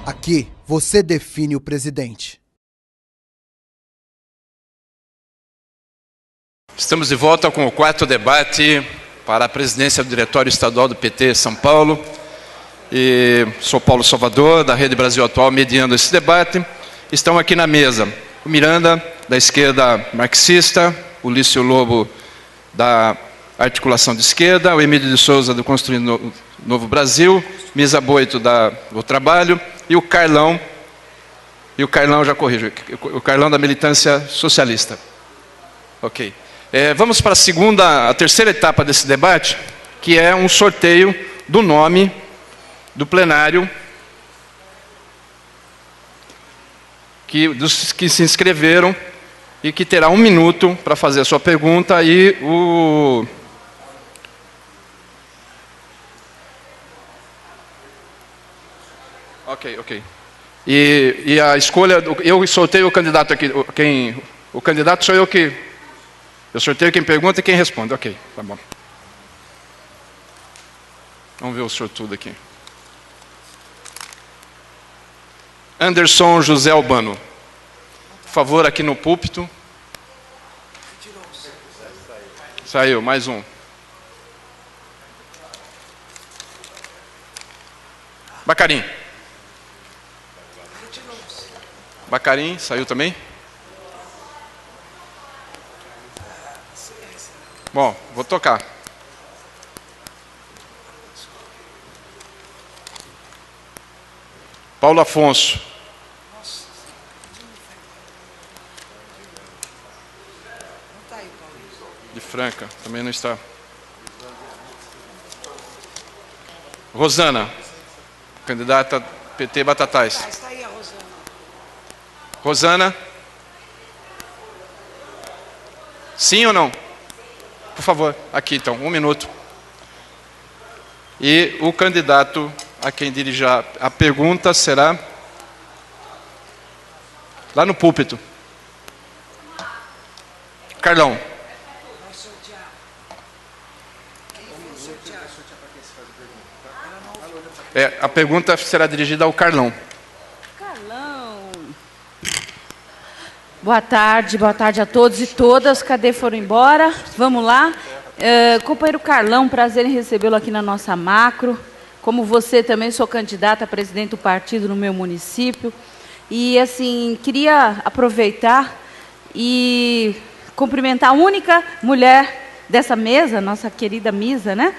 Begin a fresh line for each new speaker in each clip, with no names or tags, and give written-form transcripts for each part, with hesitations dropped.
Aqui, você define o presidente.
Estamos de volta com o quarto debate para a presidência do Diretório Estadual do PT São Paulo. E sou Paulo Salvador, da Rede Brasil Atual, mediando esse debate. Estão aqui na mesa o Miranda, da esquerda marxista, o Lício Lobo, da articulação de esquerda, o Emílio de Souza, do Construindo Novo Brasil, Misa Boito, do Trabalho, e o Carlão, já corrijo, o Carlão da militância socialista. Ok. Vamos para a terceira etapa desse debate, que é um sorteio do nome do plenário dos que se inscreveram e que terá 1 minuto para fazer a sua pergunta e o... Ok. E a escolha... Eu sorteio o candidato aqui. O candidato sou eu que... Eu sorteio quem pergunta e quem responde. Ok, tá bom. Vamos ver o sortudo aqui. Anderson José Albano. Por favor, aqui no púlpito. Saiu, mais um. Bacarim. Bacarim, saiu também? Bom, vou tocar. Paulo Afonso. De Franca, também não está. Rosana, candidata PT Batatais.
Está aí a Rosana.
Rosana? Sim ou não? Por favor, aqui então, 1 minuto. E o candidato a quem dirigir a pergunta será lá no púlpito. Carlão. A pergunta será dirigida ao Carlão.
Carlão. Boa tarde a todos e todas. Cadê foram embora? Vamos lá. Companheiro Carlão, prazer em recebê-lo aqui na nossa macro. Como você também sou candidata a presidente do partido no meu município. E assim, queria aproveitar e cumprimentar a única mulher dessa mesa, nossa querida Misa, né?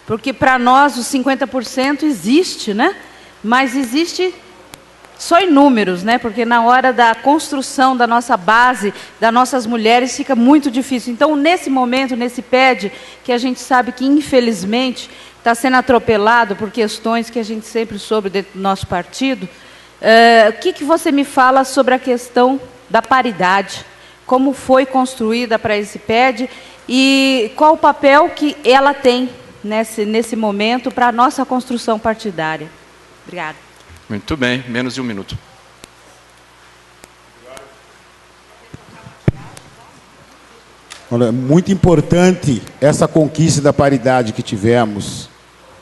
Porque para nós os 50% existe, né? Mas existe só em números, né? Porque na hora da construção da nossa base, das nossas mulheres, fica muito difícil. Então, nesse momento, nesse PED, que a gente sabe que, infelizmente, está sendo atropelado por questões que a gente sempre soube dentro do nosso partido, o que você me fala sobre a questão da paridade? Como foi construída para esse PED e qual o papel que ela tem nesse momento para a nossa construção partidária? Obrigada.
Muito bem, menos de 1 minuto.
Olha, é muito importante essa conquista da paridade que tivemos,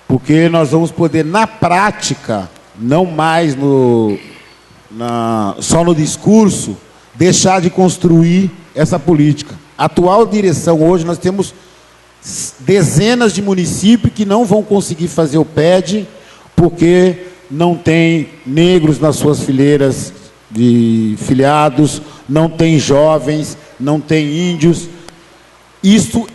porque nós vamos poder, na prática, não mais só no discurso, deixar de construir essa política. A atual direção hoje, nós temos dezenas de municípios que não vão conseguir fazer o PED, porque não tem negros nas suas fileiras de filiados, não tem jovens, não tem índios. Isso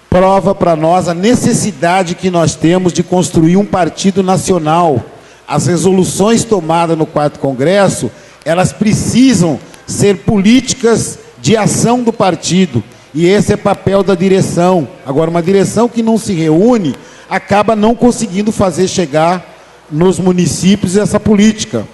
prova para nós a necessidade que nós temos de construir um partido nacional. As resoluções tomadas no 4º Congresso, elas precisam ser políticas de ação do partido. E esse é papel da direção. Agora, uma direção que não se reúne, acaba não conseguindo fazer chegar nos municípios essa política.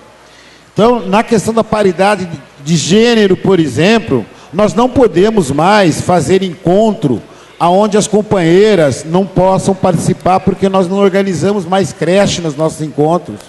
Então, na questão da paridade de gênero, por exemplo, nós não podemos mais fazer encontro onde as companheiras não possam participar, porque nós não organizamos mais creche nos nossos encontros.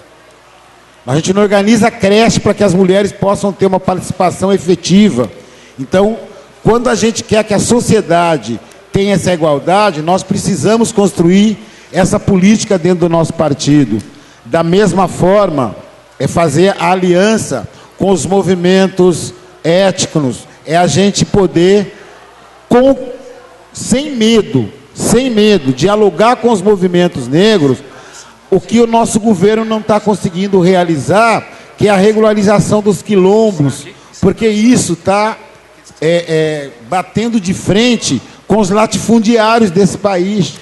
A gente não organiza creche para que as mulheres possam ter uma participação efetiva. Então, quando a gente quer que a sociedade tenha essa igualdade, nós precisamos construir essa política dentro do nosso partido. Da mesma forma, é fazer a aliança com os movimentos étnicos, é a gente poder, sem medo, dialogar com os movimentos negros, o que o nosso governo não está conseguindo realizar, que é a regularização dos quilombos, porque isso está batendo de frente com os latifundiários desse país.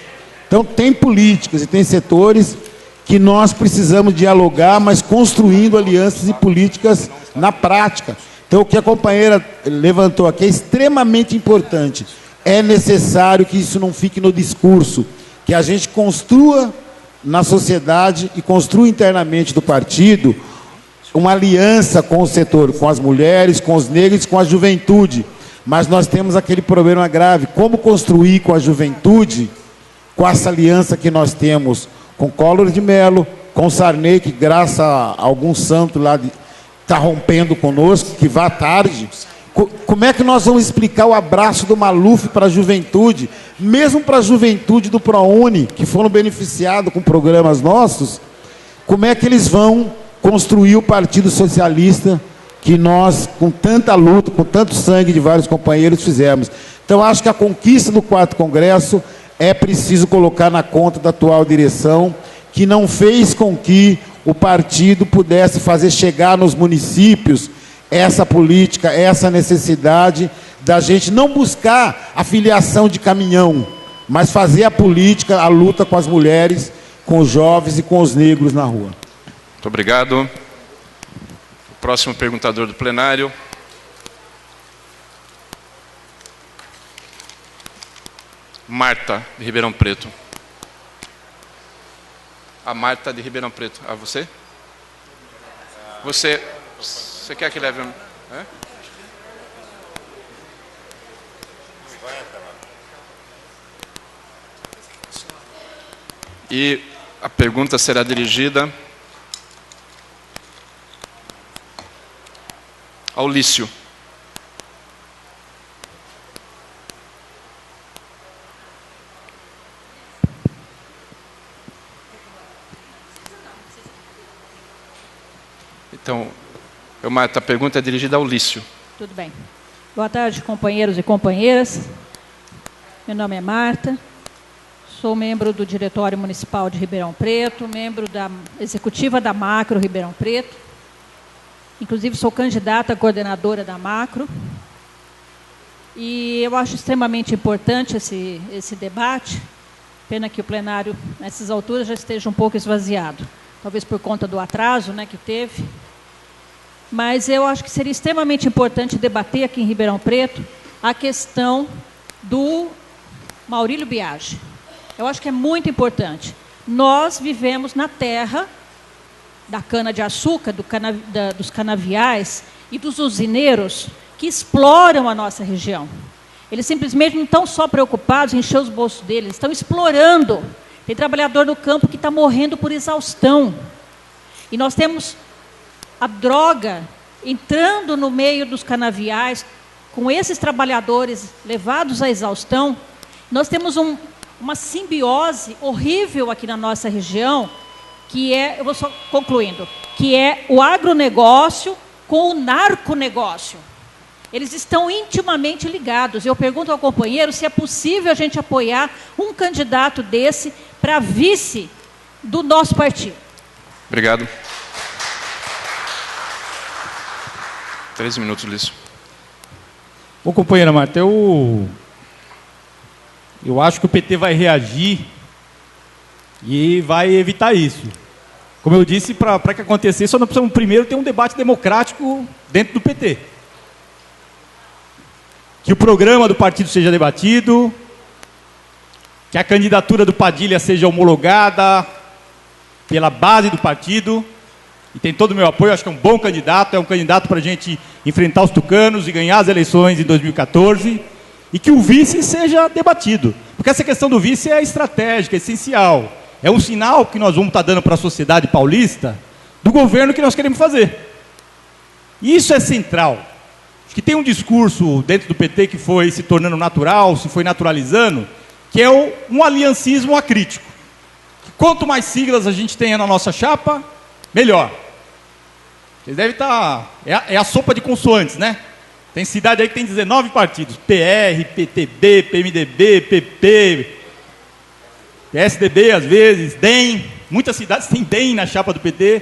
Então, tem políticas e tem setores que nós precisamos dialogar, mas construindo alianças e políticas na prática. Então, o que a companheira levantou aqui é extremamente importante. É necessário que isso não fique no discurso, que a gente construa na sociedade e construa internamente do partido uma aliança com o setor, com as mulheres, com os negros, com a juventude. Mas nós temos aquele problema grave, como construir com a juventude, com essa aliança que nós temos com Collor de Mello, com Sarney, que graças a algum santo lá está rompendo conosco, que vá tarde. Como é que nós vamos explicar o abraço do Maluf para a juventude, mesmo para a juventude do ProUni, que foram beneficiados com programas nossos? Como é que eles vão construir o Partido Socialista que nós, com tanta luta, com tanto sangue de vários companheiros, fizemos? Então, acho que a conquista do 4º Congresso é preciso colocar na conta da atual direção, que não fez com que o partido pudesse fazer chegar nos municípios essa política, essa necessidade da gente não buscar a filiação de caminhão, mas fazer a política, a luta com as mulheres, com os jovens e com os negros na rua.
Muito obrigado. O próximo perguntador do plenário. Marta, de Ribeirão Preto. A Marta de Ribeirão Preto. Ah, você? Você quer que leve... E a pergunta será dirigida ao Lício. Então, Marta, a pergunta é dirigida ao Lício.
Tudo bem. Boa tarde, companheiros e companheiras. Meu nome é Marta, sou membro do Diretório Municipal de Ribeirão Preto, membro da executiva da Macro Ribeirão Preto. Inclusive, sou candidata a coordenadora da Macro. E eu acho extremamente importante esse debate. Pena que o plenário, nessas alturas, já esteja um pouco esvaziado. Talvez por conta do atraso, né, que teve. Mas eu acho que seria extremamente importante debater aqui em Ribeirão Preto a questão do Maurílio Biagi. Eu acho que é muito importante. Nós vivemos na terra da cana-de-açúcar, dos canaviais e dos usineiros que exploram a nossa região. Eles simplesmente não estão só preocupados em encher os bolsos deles, estão explorando. Tem trabalhador no campo que está morrendo por exaustão. E nós temos a droga entrando no meio dos canaviais, com esses trabalhadores levados à exaustão. Nós temos uma simbiose horrível aqui na nossa região, que é, eu vou só concluindo, que é o agronegócio com o narconegócio. Eles estão intimamente ligados. Eu pergunto ao companheiro se é possível a gente apoiar um candidato desse para vice do nosso partido.
Obrigado. 3 minutos, Lício.
Bom, companheira Marta, eu acho que o PT vai reagir e vai evitar isso. Como eu disse, para que acontecer, só nós precisamos primeiro ter um debate democrático dentro do PT. Que o programa do partido seja debatido, que a candidatura do Padilha seja homologada pela base do partido, e tem todo o meu apoio, acho que é um bom candidato, é um candidato para a gente enfrentar os tucanos e ganhar as eleições em 2014, e que o vice seja debatido. Porque essa questão do vice é estratégica, é essencial. É um sinal que nós vamos estar dando para a sociedade paulista do governo que nós queremos fazer. E isso é central. Acho que tem um discurso dentro do PT que foi se tornando natural, se foi naturalizando, que é um aliancismo acrítico. Quanto mais siglas a gente tenha na nossa chapa, melhor. Vocês devem estar... É a sopa de consoantes, né? Tem cidade aí que tem 19 partidos. PR, PTB, PMDB, PP, PSDB às vezes, DEM. Muitas cidades têm DEM na chapa do PT.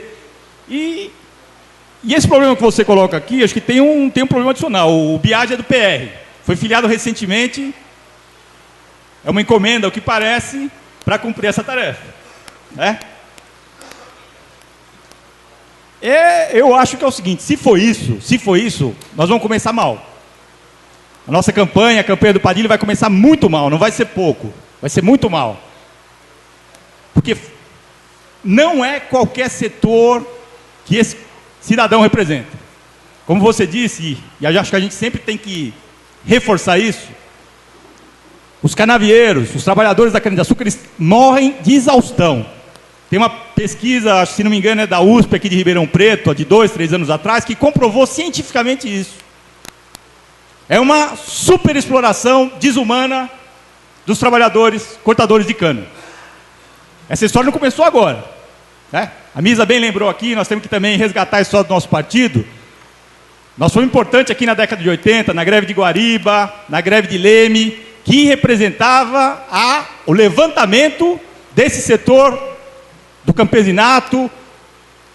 E esse problema que você coloca aqui, acho que tem um problema adicional. O Biagi é do PR. Foi filiado recentemente. É uma encomenda, o que parece, para cumprir essa tarefa. Né? Eu acho que é o seguinte, se for isso, nós vamos começar mal. A nossa campanha, a campanha do Padilha vai começar muito mal, não vai ser pouco, vai ser muito mal. Porque não é qualquer setor que esse cidadão representa. Como você disse, e eu acho que a gente sempre tem que reforçar isso, os canavieiros, os trabalhadores da cana-de-açúcar, eles morrem de exaustão. Tem uma pesquisa, se não me engano, é da USP aqui de Ribeirão Preto, de 2, 3 anos atrás, que comprovou cientificamente isso. É uma superexploração desumana dos trabalhadores cortadores de cana. Essa história não começou agora. Né? A Misa bem lembrou aqui, nós temos que também resgatar a história do nosso partido. Nós fomos importantes aqui na década de 80, na greve de Guariba, na greve de Leme, que representava o levantamento desse setor do campesinato,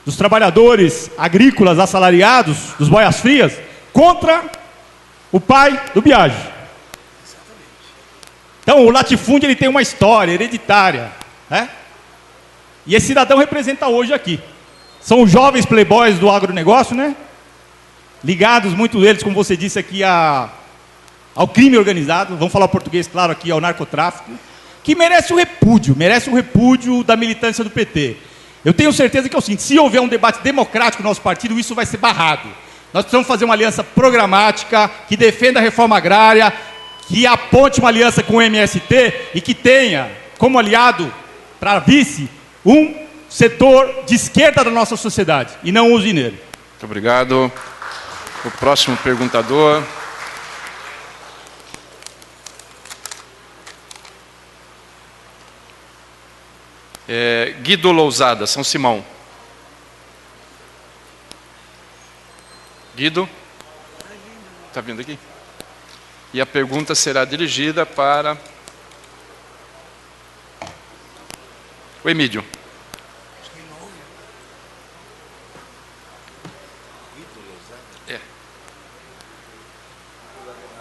dos trabalhadores agrícolas assalariados, dos boias frias, contra o pai do Biagi. Então, o latifúndio ele tem uma história hereditária. Né? E esse cidadão representa hoje aqui. São os jovens playboys do agronegócio, né? Ligados, muitos deles, como você disse aqui, ao crime organizado, vamos falar português, claro, aqui, ao narcotráfico, que merece o repúdio da militância do PT. Eu tenho certeza que é o seguinte, se houver um debate democrático no nosso partido, isso vai ser barrado. Nós precisamos fazer uma aliança programática, que defenda a reforma agrária, que aponte uma aliança com o MST e que tenha, como aliado para vice, um setor de esquerda da nossa sociedade, e não um usineiro.
Muito obrigado. O próximo perguntador... Guido Lousada, São Simão. Guido? Está vindo aqui? E a pergunta será dirigida para o Emídio. É.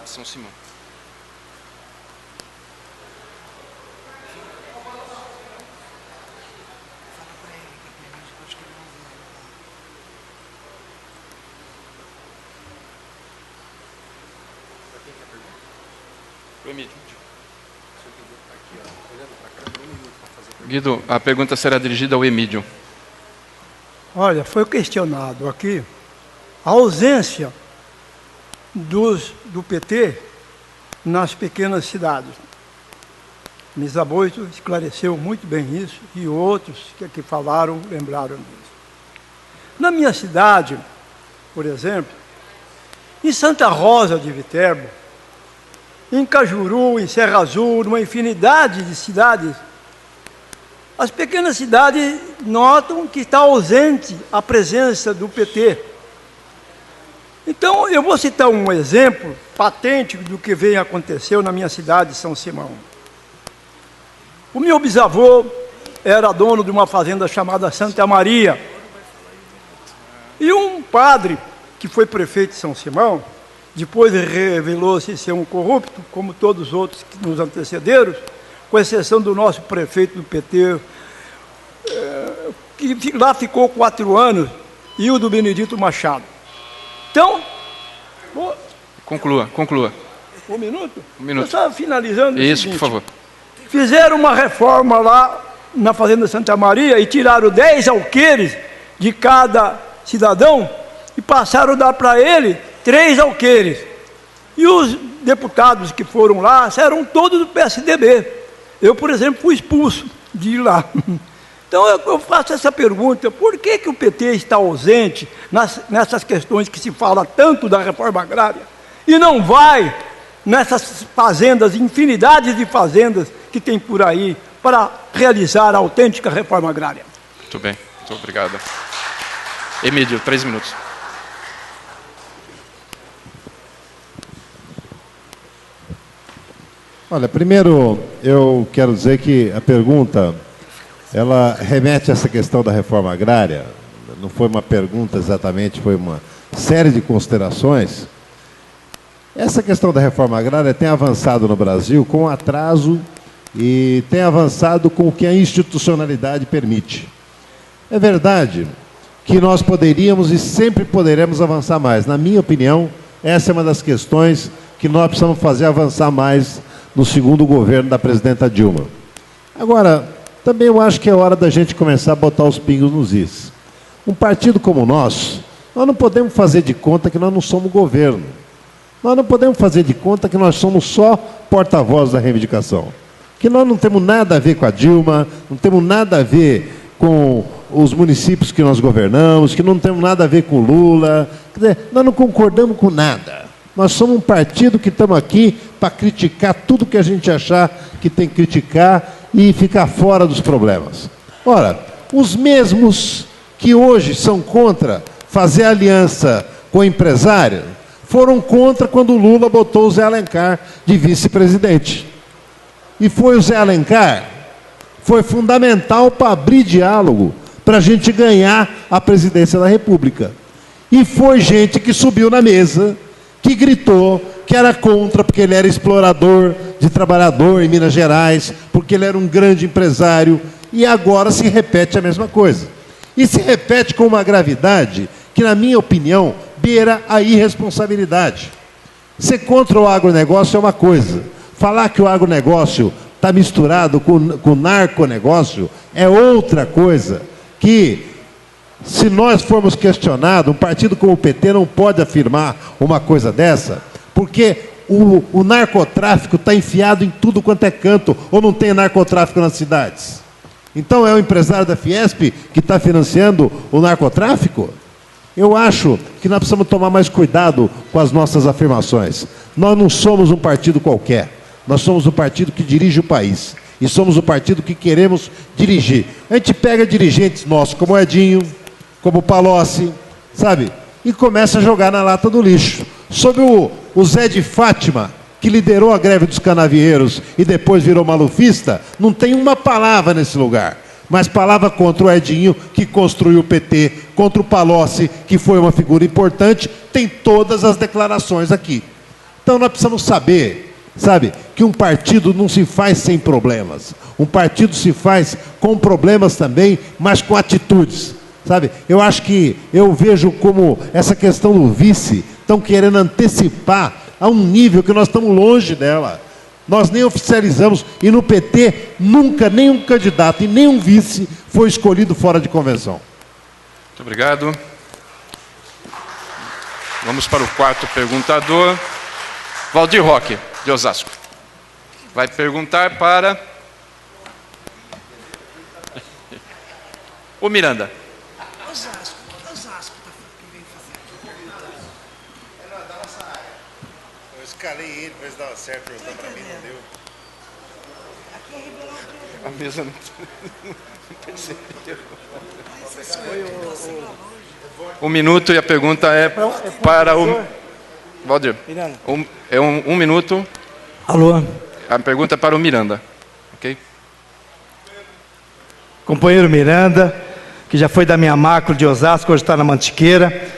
São Simão. Guido, a pergunta será dirigida ao Emídio.
Olha, foi questionado aqui a ausência do PT nas pequenas cidades. Misa Boito esclareceu muito bem isso e outros que aqui falaram lembraram disso. Na minha cidade, por exemplo, em Santa Rosa de Viterbo, em Cajuru, em Serra Azul, numa infinidade de cidades, as pequenas cidades notam que está ausente a presença do PT. Então, eu vou citar um exemplo patente do que aconteceu na minha cidade, São Simão. O meu bisavô era dono de uma fazenda chamada Santa Maria. E um padre, que foi prefeito de São Simão, depois revelou-se ser um corrupto, como todos os outros que nos antecederam, com exceção do nosso prefeito do PT, que lá ficou 4 anos, e o do Benedito Machado. Então...
Conclua.
Um minuto?
Um minuto.
Eu estava finalizando.
Isso,
seguinte,
por favor.
Fizeram uma reforma lá na Fazenda Santa Maria e tiraram 10 alqueires de cada cidadão e passaram a dar para ele 3 alqueires. E os deputados que foram lá eram todos do PSDB. Eu, por exemplo, fui expulso de ir lá. Então eu faço essa pergunta, por que o PT está ausente nessas questões que se fala tanto da reforma agrária e não vai nessas fazendas, infinidades de fazendas que tem por aí para realizar a autêntica reforma agrária?
Muito bem, muito obrigado. Emílio, 3 minutos.
Olha, primeiro eu quero dizer que a pergunta, ela remete a essa questão da reforma agrária. Não foi uma pergunta exatamente, foi uma série de considerações. Essa questão da reforma agrária tem avançado no Brasil com atraso e tem avançado com o que a institucionalidade permite. É verdade que nós poderíamos e sempre poderemos avançar mais. Na minha opinião, essa é uma das questões que nós precisamos fazer avançar mais no segundo governo da presidenta Dilma. Agora, também eu acho que é hora da gente começar a botar os pingos nos is. Um partido como o nosso, nós não podemos fazer de conta que nós não somos governo. Nós não podemos fazer de conta que nós somos só porta-voz da reivindicação. Que nós não temos nada a ver com a Dilma, não temos nada a ver com os municípios que nós governamos, que não temos nada a ver com o Lula. Quer dizer, nós não concordamos com nada. Nós somos um partido que estamos aqui para criticar tudo que a gente achar que tem que criticar e ficar fora dos problemas. Ora, os mesmos que hoje são contra fazer aliança com o empresário, foram contra quando o Lula botou o Zé Alencar de vice-presidente. E foi o Zé Alencar, foi fundamental para abrir diálogo, para a gente ganhar a presidência da República. E foi gente que subiu na mesa, que gritou que era contra, porque ele era explorador de trabalhador em Minas Gerais, porque ele era um grande empresário, e agora se repete a mesma coisa. E se repete com uma gravidade que, na minha opinião, beira a irresponsabilidade. Ser contra o agronegócio é uma coisa. Falar que o agronegócio está misturado com o narconegócio é outra coisa. Que, se nós formos questionados, um partido como o PT não pode afirmar uma coisa dessa, porque o narcotráfico está enfiado em tudo quanto é canto, ou não tem narcotráfico nas cidades. Então é o empresário da Fiesp que está financiando o narcotráfico? Eu acho que nós precisamos tomar mais cuidado com as nossas afirmações. Nós não somos um partido qualquer. Nós somos o partido que dirige o país. E somos o partido que queremos dirigir. A gente pega dirigentes nossos, como o Edinho, como o Palocci, sabe? E começa a jogar na lata do lixo. Sobre o Zé de Fátima, que liderou a greve dos canavieiros e depois virou malufista, não tem uma palavra nesse lugar. Mas palavra contra o Edinho, que construiu o PT, contra o Palocci, que foi uma figura importante, tem todas as declarações aqui. Então nós precisamos saber, sabe, que um partido não se faz sem problemas. Um partido se faz com problemas também, mas com atitudes. Sabe? Eu acho que eu vejo como essa questão do vice estão querendo antecipar a um nível que nós estamos longe dela. Nós nem oficializamos, e no PT nunca nenhum candidato e nenhum vice foi escolhido fora de convenção.
Muito obrigado. Vamos para o quarto perguntador, Valdir Roque, de Osasco. Vai perguntar para o Miranda.
Osasco, quem vem fazer? É da nossa área. Eu escalei ele, mas dava certo, perguntou para mim, não deu. Aqui é Ribeirão Preto.
A mesa não percebeu. Um minuto e a pergunta é para o... Valdir, um minuto.
Alô?
A pergunta é para o Miranda. Ok?
Companheiro Miranda, que já foi da minha macro de Osasco, hoje está na Mantiqueira.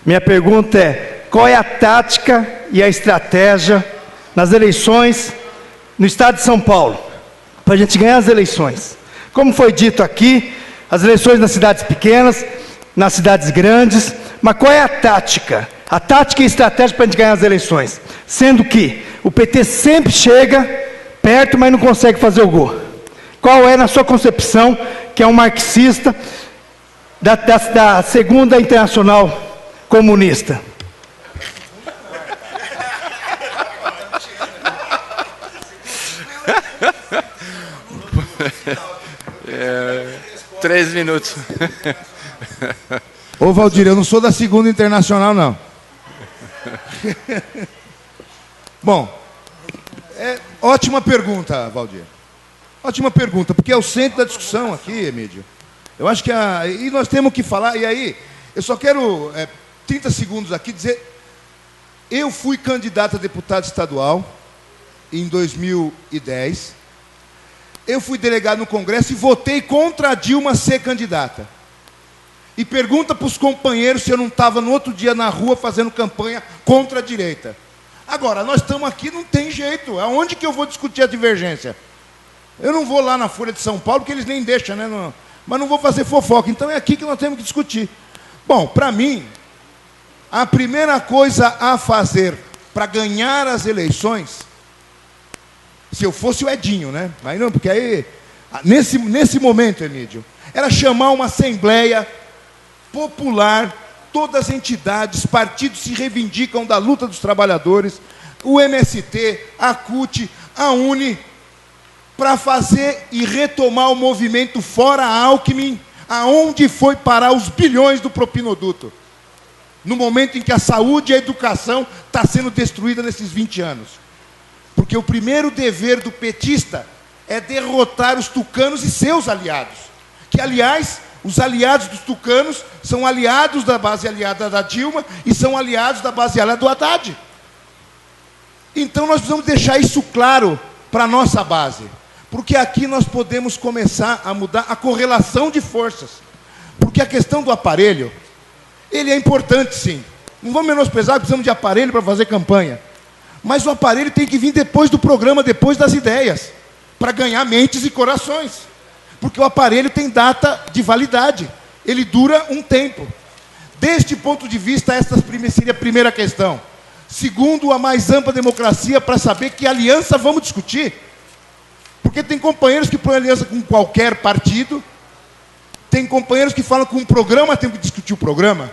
Minha pergunta é: qual é a tática e a estratégia nas eleições no estado de São Paulo, para a gente ganhar as eleições? Como foi dito aqui, as eleições nas cidades pequenas, nas cidades grandes, mas qual é a tática? A tática e a estratégia para a gente ganhar as eleições? Sendo que o PT sempre chega perto, mas não consegue fazer o gol. Qual é, na sua concepção, que é um marxista da Segunda Internacional Comunista?
É, 3 minutos.
Ô Valdir, eu não sou da Segunda Internacional, não. Bom, ótima pergunta, Valdir. Ótima pergunta, porque é o centro da discussão aqui, Emílio. Eu acho que e nós temos que falar, e aí, Eu só quero, 30 segundos aqui, dizer... Eu fui candidato a deputado estadual em 2010. Eu fui delegado no Congresso e votei contra a Dilma ser candidata. E pergunta para os companheiros se eu não estava no outro dia na rua fazendo campanha contra a direita. Agora, nós estamos aqui, não tem jeito. Aonde que eu vou discutir a divergência? Eu não vou lá na Folha de São Paulo, porque eles nem deixam, né? Mas não vou fazer fofoca. Então é aqui que nós temos que discutir. Bom, para mim, a primeira coisa a fazer para ganhar as eleições, se eu fosse o Edinho, né? Mas não, porque aí, nesse momento, Emílio, era chamar uma assembleia popular, todas as entidades, partidos se reivindicam da luta dos trabalhadores, o MST, a CUT, a UNE, para fazer e retomar o movimento fora Alckmin, aonde foi parar os bilhões do propinoduto, no momento em que a saúde e a educação está sendo destruída nesses 20 anos. Porque o primeiro dever do petista é derrotar os tucanos e seus aliados, que, aliás, os aliados dos tucanos são aliados da base aliada da Dilma e são aliados da base aliada do Haddad. Então nós precisamos deixar isso claro para a nossa base, porque aqui nós podemos começar a mudar a correlação de forças. Porque a questão do aparelho, ele é importante sim. Não vamos menosprezar, precisamos de aparelho para fazer campanha. Mas o aparelho tem que vir depois do programa, depois das ideias, para ganhar mentes e corações. Porque o aparelho tem data de validade. Ele dura um tempo. Deste ponto de vista, esta seria a primeira questão. Segundo, a mais ampla democracia para saber que aliança vamos discutir. Porque tem companheiros que põem aliança com qualquer partido, tem companheiros que falam que um programa tem que discutir o programa,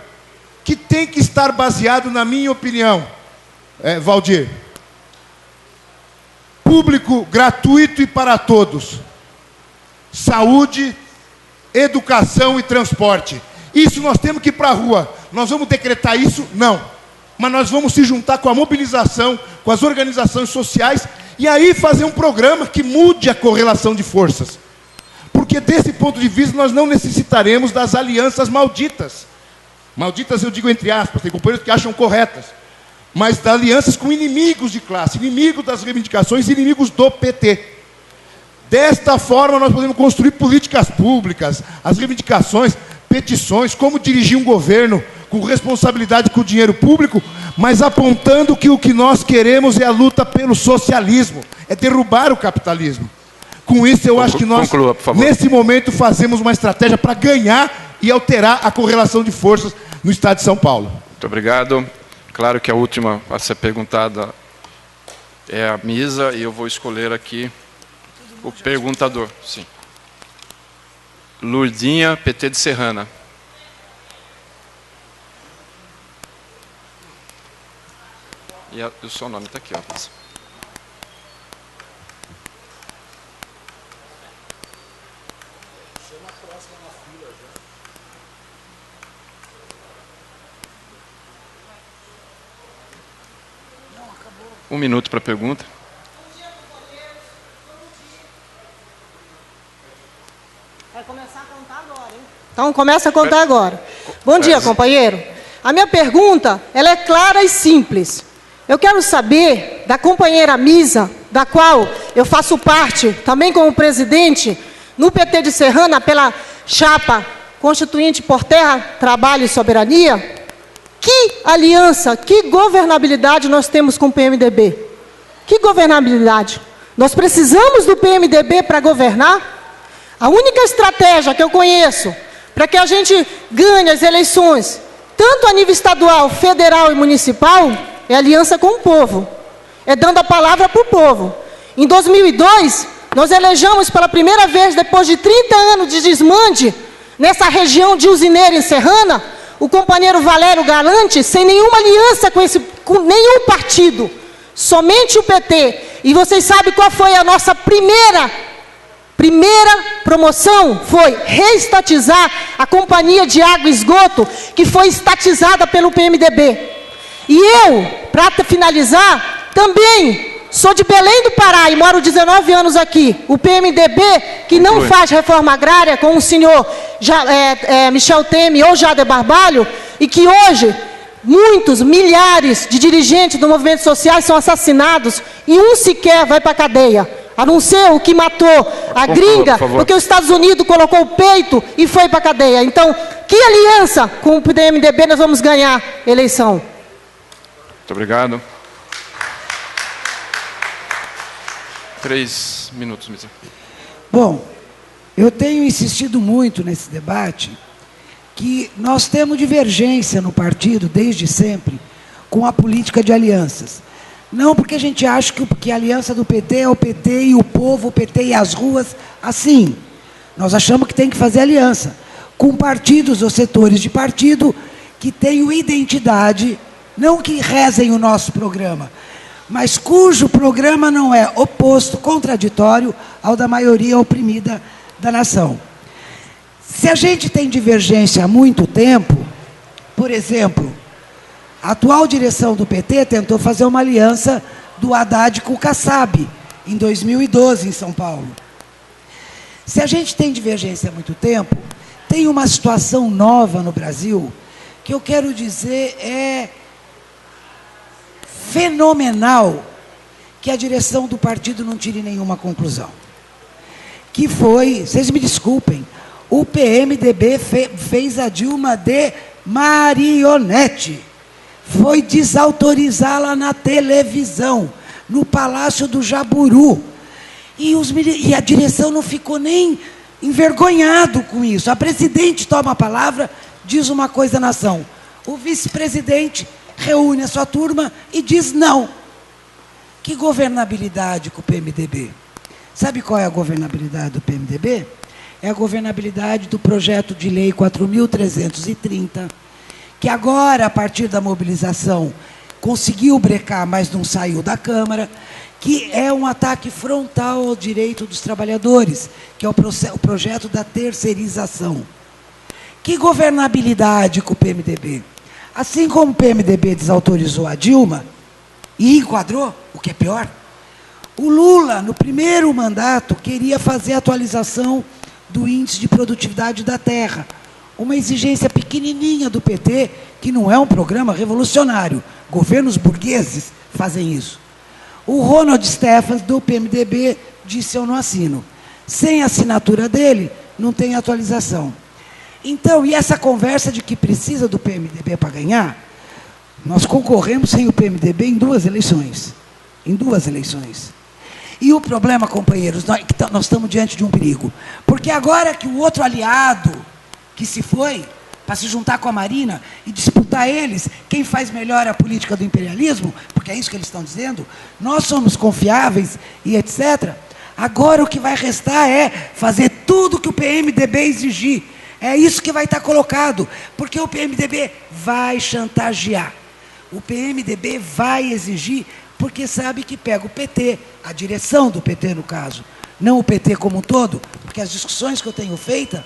que tem que estar baseado, na minha opinião, Valdir, público, gratuito e para todos. Saúde, educação e transporte. Isso nós temos que ir para a rua. Nós vamos decretar isso? Não. Mas nós vamos se juntar com a mobilização, com as organizações sociais, e aí fazer um programa que mude a correlação de forças. Porque desse ponto de vista nós não necessitaremos das alianças malditas. Malditas eu digo entre aspas, tem companheiros que acham corretas. Mas das alianças com inimigos de classe, inimigos das reivindicações, inimigos do PT. Desta forma, nós podemos construir políticas públicas, as reivindicações, petições, como dirigir um governo com responsabilidade com o dinheiro público, mas apontando que o que nós queremos é a luta pelo socialismo, é derrubar o capitalismo. Com isso, eu acho que nós, nesse momento, fazemos uma estratégia para ganhar e alterar a correlação de forças no Estado de São Paulo.
Muito obrigado. Claro que a última a ser perguntada é a Misa, e eu vou escolher aqui o perguntador. Sim. Lourdinha, PT de Serrana. E o seu nome está aqui, ó. Um minuto para a pergunta.
Vai começar a contar agora, hein? Então começa a contar agora. Bom dia, companheiro. A minha pergunta, ela é clara e simples. Eu quero saber da companheira Misa, da qual eu faço parte, também como presidente, no PT de Serrana, pela chapa constituinte por terra, trabalho e soberania, que aliança, que governabilidade nós temos com o PMDB? Que governabilidade? Nós precisamos do PMDB para governar? A única estratégia que eu conheço para que a gente ganhe as eleições, tanto a nível estadual, federal e municipal, é aliança com o povo. É dando a palavra para o povo. Em 2002, nós elegemos pela primeira vez, depois de 30 anos de desmande, nessa região de Usineira, em Serrana, o companheiro Valério Galante, sem nenhuma aliança com nenhum partido, somente o PT. E vocês sabem qual foi a nossa primeira promoção? Foi reestatizar a Companhia de Água e Esgoto, que foi estatizada pelo PMDB. E eu, para finalizar, também sou de Belém do Pará e moro 19 anos aqui. O PMDB, que não faz reforma agrária com o senhor Michel Temer ou Jader Barbalho, e que hoje muitos, milhares de dirigentes do movimento social são assassinados e um sequer vai para a cadeia. A não ser o que matou a gringa, porque os Estados Unidos colocou o peito e foi para a cadeia. Então, que aliança com o PMDB nós vamos ganhar a eleição?
Muito obrigado. 3 minutos, Misa.
Bom, eu tenho insistido muito nesse debate que nós temos divergência no partido, desde sempre, com a política de alianças. Não porque a gente acha que a aliança do PT é o PT e o povo, o PT e as ruas, assim. Nós achamos que tem que fazer aliança com partidos ou setores de partido que tenham identidade, não que rezem o nosso programa, mas cujo programa não é oposto, contraditório ao da maioria oprimida da nação. Se a gente tem divergência há muito tempo, por exemplo, a atual direção do PT tentou fazer uma aliança do Haddad com o Kassab, em 2012, em São Paulo. Se a gente tem divergência há muito tempo, tem uma situação nova no Brasil, que eu quero dizer é fenomenal, que a direção do partido não tire nenhuma conclusão. Que foi, vocês me desculpem, o PMDB fez a Dilma de marionete. Foi desautorizá-la na televisão, no Palácio do Jaburu. E a direção não ficou nem envergonhado com isso. A presidente toma a palavra, diz uma coisa à nação. O vice-presidente reúne a sua turma e diz não. Que governabilidade com o PMDB? Sabe qual é a governabilidade do PMDB? É a governabilidade do projeto de lei 4.330, que agora, a partir da mobilização, conseguiu brecar, mas não saiu da Câmara, que é um ataque frontal ao direito dos trabalhadores, que é o projeto da terceirização. Que governabilidade com o PMDB? Assim como o PMDB desautorizou a Dilma e enquadrou, o que é pior, o Lula, no primeiro mandato, queria fazer a atualização do índice de produtividade da terra, uma exigência pequenininha do PT, que não é um programa revolucionário. Governos burgueses fazem isso. O Ronald Stephens, do PMDB, disse: eu não assino. Sem a assinatura dele, não tem atualização. Então, e essa conversa de que precisa do PMDB para ganhar, nós concorremos sem o PMDB em 2 eleições. Em 2 eleições. E o problema, companheiros, nós estamos diante de um perigo. Porque agora que o outro aliado que se foi para se juntar com a Marina e disputar eles, quem faz melhor a política do imperialismo, porque é isso que eles estão dizendo, nós somos confiáveis e etc. Agora o que vai restar é fazer tudo que o PMDB exigir. É isso que vai estar colocado, porque o PMDB vai chantagear. O PMDB vai exigir, porque sabe que pega o PT, a direção do PT no caso, não o PT como um todo, porque as discussões que eu tenho feito,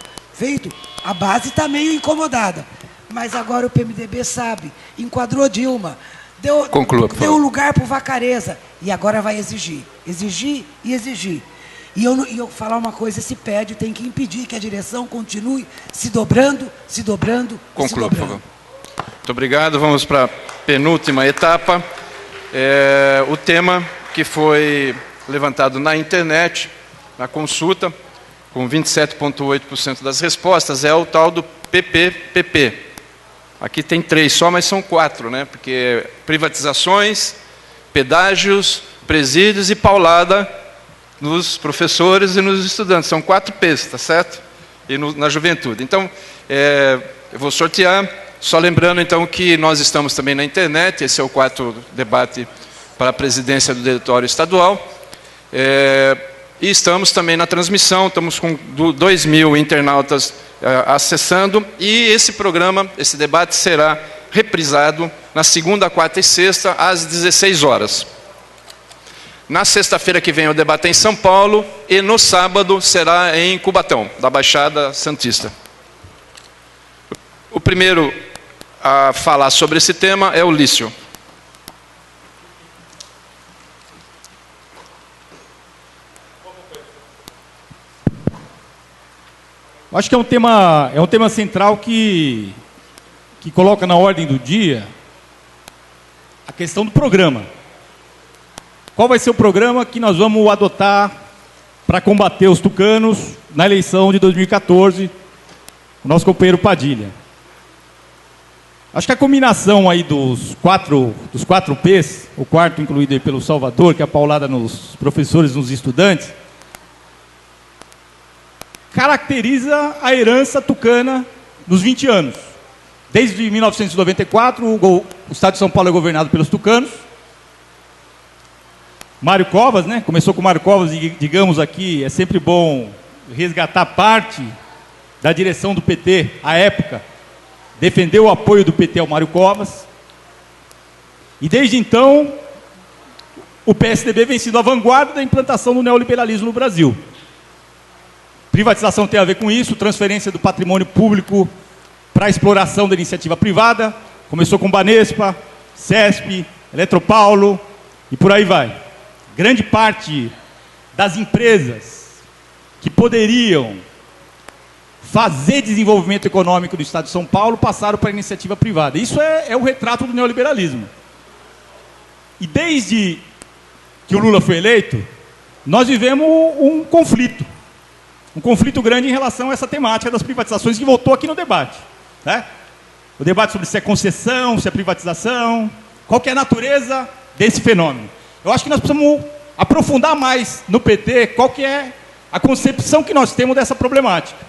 a base está meio incomodada. Mas agora o PMDB sabe, enquadrou Dilma, deu lugar para o Vacareza, e agora vai exigir. Exigir e exigir. E eu falar uma coisa, esse pede tem que impedir que a direção continue se dobrando.
Conclua, por favor. Muito obrigado. Vamos para a penúltima etapa. O tema que foi levantado na internet, na consulta, com 27,8% das respostas, é o tal do PPPP. Aqui tem 3 só, mas são 4, né? Porque privatizações, pedágios, presídios e paulada nos professores e nos estudantes. São 4 P's, tá certo? E na juventude. Então, eu vou sortear, só lembrando então que nós estamos também na internet, esse é o 4º debate para a presidência do diretório estadual. E estamos também na transmissão, estamos com 2.000 internautas acessando, e esse programa, esse debate será reprisado na segunda, quarta e sexta, às 16 horas. Na sexta-feira que vem o debate é em São Paulo, e no sábado será em Cubatão, da Baixada Santista. O primeiro a falar sobre esse tema é o Lício.
Eu acho que é um tema central que coloca na ordem do dia a questão do programa. Qual vai ser o programa que nós vamos adotar para combater os tucanos na eleição de 2014, o nosso companheiro Padilha? Acho que a combinação aí dos quatro P's, o quarto incluído aí pelo Salvador, que é a paulada nos professores e nos estudantes, caracteriza a herança tucana nos 20 anos. Desde 1994, o Estado de São Paulo é governado pelos tucanos. Mário Covas, né? Começou com Mário Covas e, digamos aqui, é sempre bom resgatar parte da direção do PT, à época, defendeu o apoio do PT ao Mário Covas. E desde então, o PSDB vem sendo a vanguarda da implantação do neoliberalismo no Brasil. Privatização tem a ver com isso, transferência do patrimônio público para a exploração da iniciativa privada. Começou com Banespa, CESP, Eletropaulo e por aí vai. Grande parte das empresas que poderiam fazer desenvolvimento econômico do Estado de São Paulo passaram para a iniciativa privada. Isso é o retrato do neoliberalismo. E desde que o Lula foi eleito, nós vivemos um conflito grande em relação a essa temática das privatizações que voltou aqui no debate, né? O debate sobre se é concessão, se é privatização, qual que é a natureza desse fenômeno. Eu acho que nós precisamos aprofundar mais no PT qual que é a concepção que nós temos dessa problemática.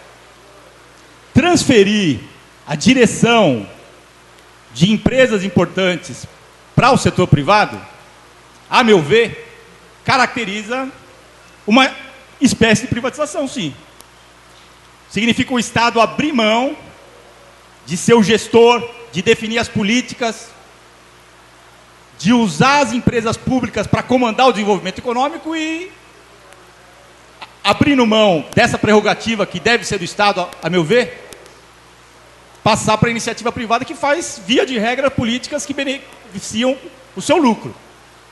Transferir a direção de empresas importantes para o setor privado, a meu ver, caracteriza uma espécie de privatização, sim. Significa o Estado abrir mão de ser o gestor, de definir as políticas, de usar as empresas públicas para comandar o desenvolvimento econômico e, abrindo mão dessa prerrogativa que deve ser do Estado, a meu ver, passar para a iniciativa privada que faz, via de regra, políticas que beneficiam o seu lucro.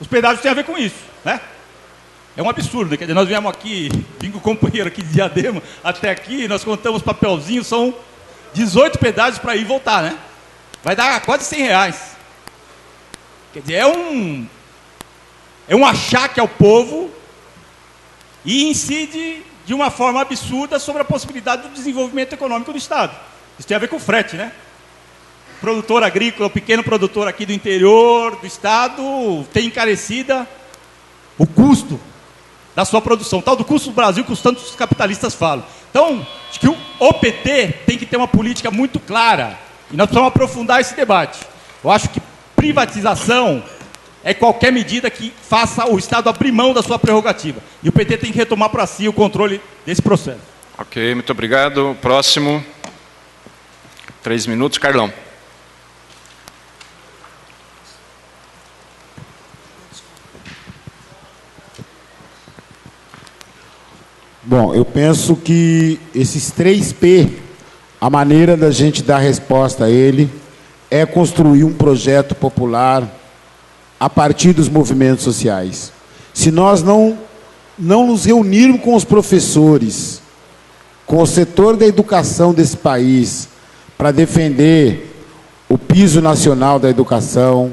Os pedágios têm a ver com isso, né? É um absurdo, quer dizer, nós viemos aqui, vim com o companheiro aqui de Diadema, até aqui, nós contamos papelzinho, são 18 pedágios para ir e voltar, né? Vai dar quase R$100. Quer dizer, é um achaque ao povo e incide de uma forma absurda sobre a possibilidade do desenvolvimento econômico do Estado. Isso tem a ver com o frete, né? O produtor agrícola, o pequeno produtor aqui do interior do Estado tem encarecida o custo da sua produção, tal do custo do Brasil que os tantos capitalistas falam. Então, acho que o PT tem que ter uma política muito clara e nós precisamos aprofundar esse debate. Eu acho que privatização é qualquer medida que faça o Estado abrir mão da sua prerrogativa. E o PT tem que retomar para si o controle desse processo.
Ok, muito obrigado. Próximo. 3 minutos, Carlão.
Bom, eu penso que esses 3P, a maneira da gente dar resposta a ele é construir um projeto popular a partir dos movimentos sociais. Se nós não nos reunirmos com os professores, com o setor da educação desse país, para defender o piso nacional da educação,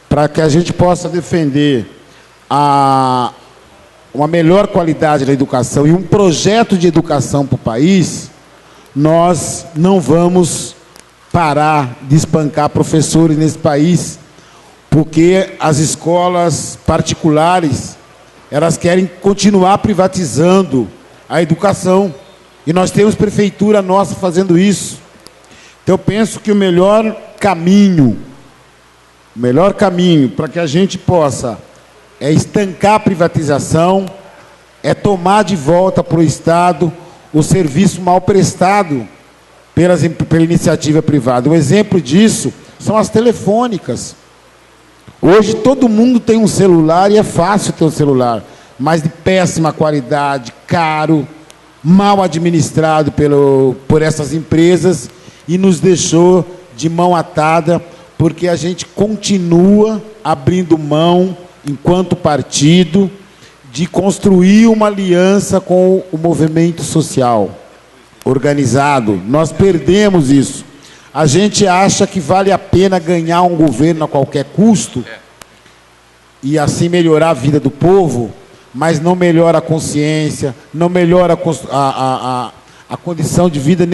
para que a gente possa defender uma melhor qualidade da educação e um projeto de educação para o país, nós não vamos parar de espancar professores nesse país, porque as escolas particulares, elas querem continuar privatizando a educação, e nós temos prefeitura nossa fazendo isso. Então eu penso que o melhor caminho para que a gente possa estancar a privatização, é tomar de volta para o Estado o serviço mal prestado pela iniciativa privada. Um exemplo disso são as telefônicas. Hoje todo mundo tem um celular e é fácil ter um celular, mas de péssima qualidade, caro, mal administrado por essas empresas e nos deixou de mão atada, porque a gente continua abrindo mão, enquanto partido, de construir uma aliança com o movimento social, organizado. Nós perdemos isso. A gente acha que vale a pena ganhar um governo a qualquer custo e assim melhorar a vida do povo, mas não melhora a consciência, não melhora a condição de vida,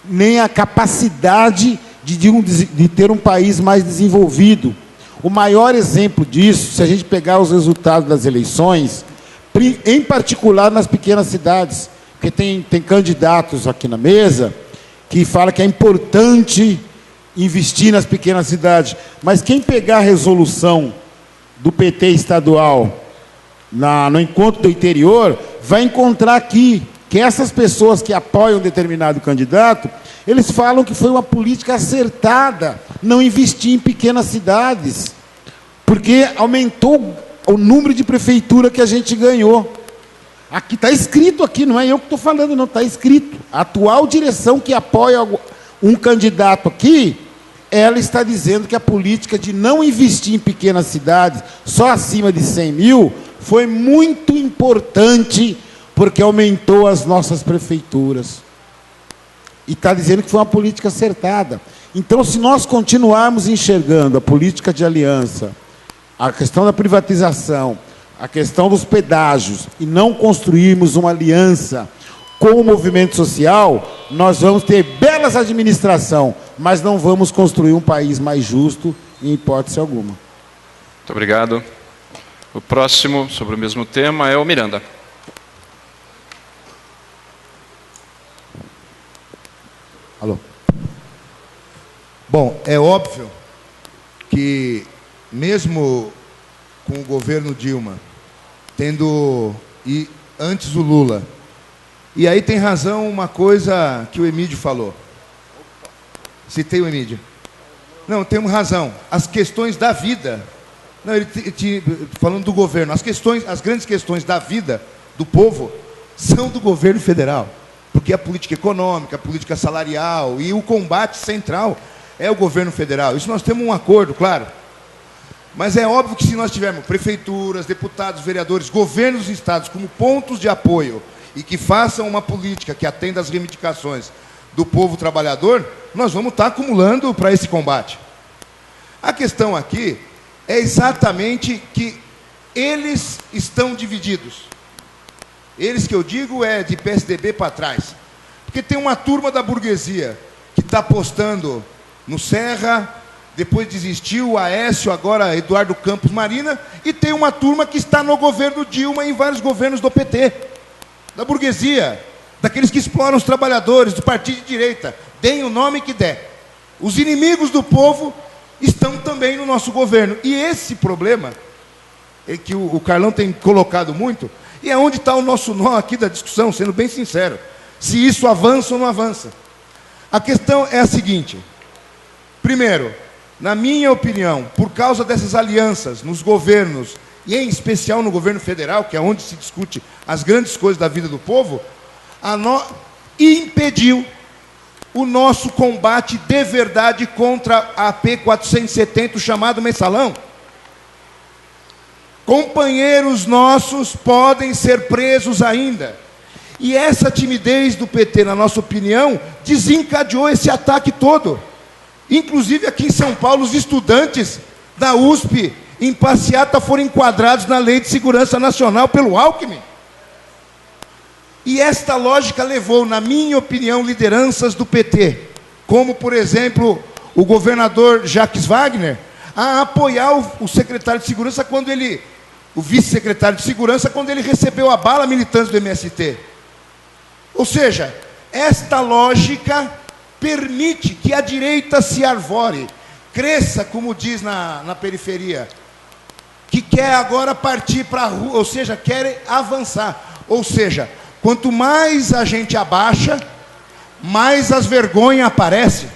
nem a capacidade de ter um país mais desenvolvido. O maior exemplo disso, se a gente pegar os resultados das eleições, em particular nas pequenas cidades, porque tem candidatos aqui na mesa que falam que é importante investir nas pequenas cidades, mas quem pegar a resolução do PT estadual no encontro do interior, vai encontrar aqui que essas pessoas que apoiam determinado candidato, eles falam que foi uma política acertada não investir em pequenas cidades, porque aumentou o número de prefeitura que a gente ganhou. Aqui está escrito, aqui, não é eu que estou falando, não, está escrito. A atual direção que apoia um candidato aqui, ela está dizendo que a política de não investir em pequenas cidades, só acima de 100 mil, foi muito importante, porque aumentou as nossas prefeituras. E está dizendo que foi uma política acertada. Então, se nós continuarmos enxergando a política de aliança, a questão da privatização, a questão dos pedágios, e não construirmos uma aliança com o movimento social, nós vamos ter belas administrações, mas não vamos construir um país mais justo, em hipótese alguma.
Muito obrigado. O próximo, sobre o mesmo tema, é o Miranda.
Alô. Bom, é óbvio que, mesmo com o governo Dilma, e antes o Lula, e aí tem razão uma coisa que o Emídio falou. Citei o Emídio. Não, temos razão. As questões da vida, não, falando do governo, as grandes questões da vida do povo são do governo federal. Porque a política econômica, a política salarial e o combate central é o governo federal. Isso nós temos um acordo, claro. Mas é óbvio que se nós tivermos prefeituras, deputados, vereadores, governos dos estados como pontos de apoio e que façam uma política que atenda às reivindicações do povo trabalhador, nós vamos estar acumulando para esse combate. A questão aqui é exatamente que eles estão divididos. Eles que eu digo é de PSDB para trás. Porque tem uma turma da burguesia que está apostando no Serra, depois desistiu, o Aécio, agora Eduardo Campos Marina, e tem uma turma que está no governo Dilma e em vários governos do PT, da burguesia, daqueles que exploram os trabalhadores, do partido de direita, deem o nome que der. Os inimigos do povo estão também no nosso governo. E esse problema, é que o Carlão tem colocado muito, e é onde está o nosso nó aqui da discussão, sendo bem sincero, se isso avança ou não avança. A questão é a seguinte: primeiro, na minha opinião, por causa dessas alianças nos governos, e em especial no governo federal, que é onde se discute as grandes coisas da vida do povo, impediu o nosso combate de verdade contra a AP 470, o chamado mensalão. Companheiros nossos podem ser presos ainda. E essa timidez do PT, na nossa opinião, desencadeou esse ataque todo. Inclusive aqui em São Paulo, os estudantes da USP, em passeata, foram enquadrados na Lei de Segurança Nacional pelo Alckmin. E esta lógica levou, na minha opinião, lideranças do PT, como, por exemplo, o governador Jacques Wagner, a apoiar o secretário de Segurança quando ele... o vice-secretário de Segurança, quando ele recebeu a bala militante do MST. Ou seja, esta lógica permite que a direita se arvore, cresça, como diz na periferia, que quer agora partir para a rua, ou seja, quer avançar. Ou seja, quanto mais a gente abaixa, mais as vergonhas aparecem.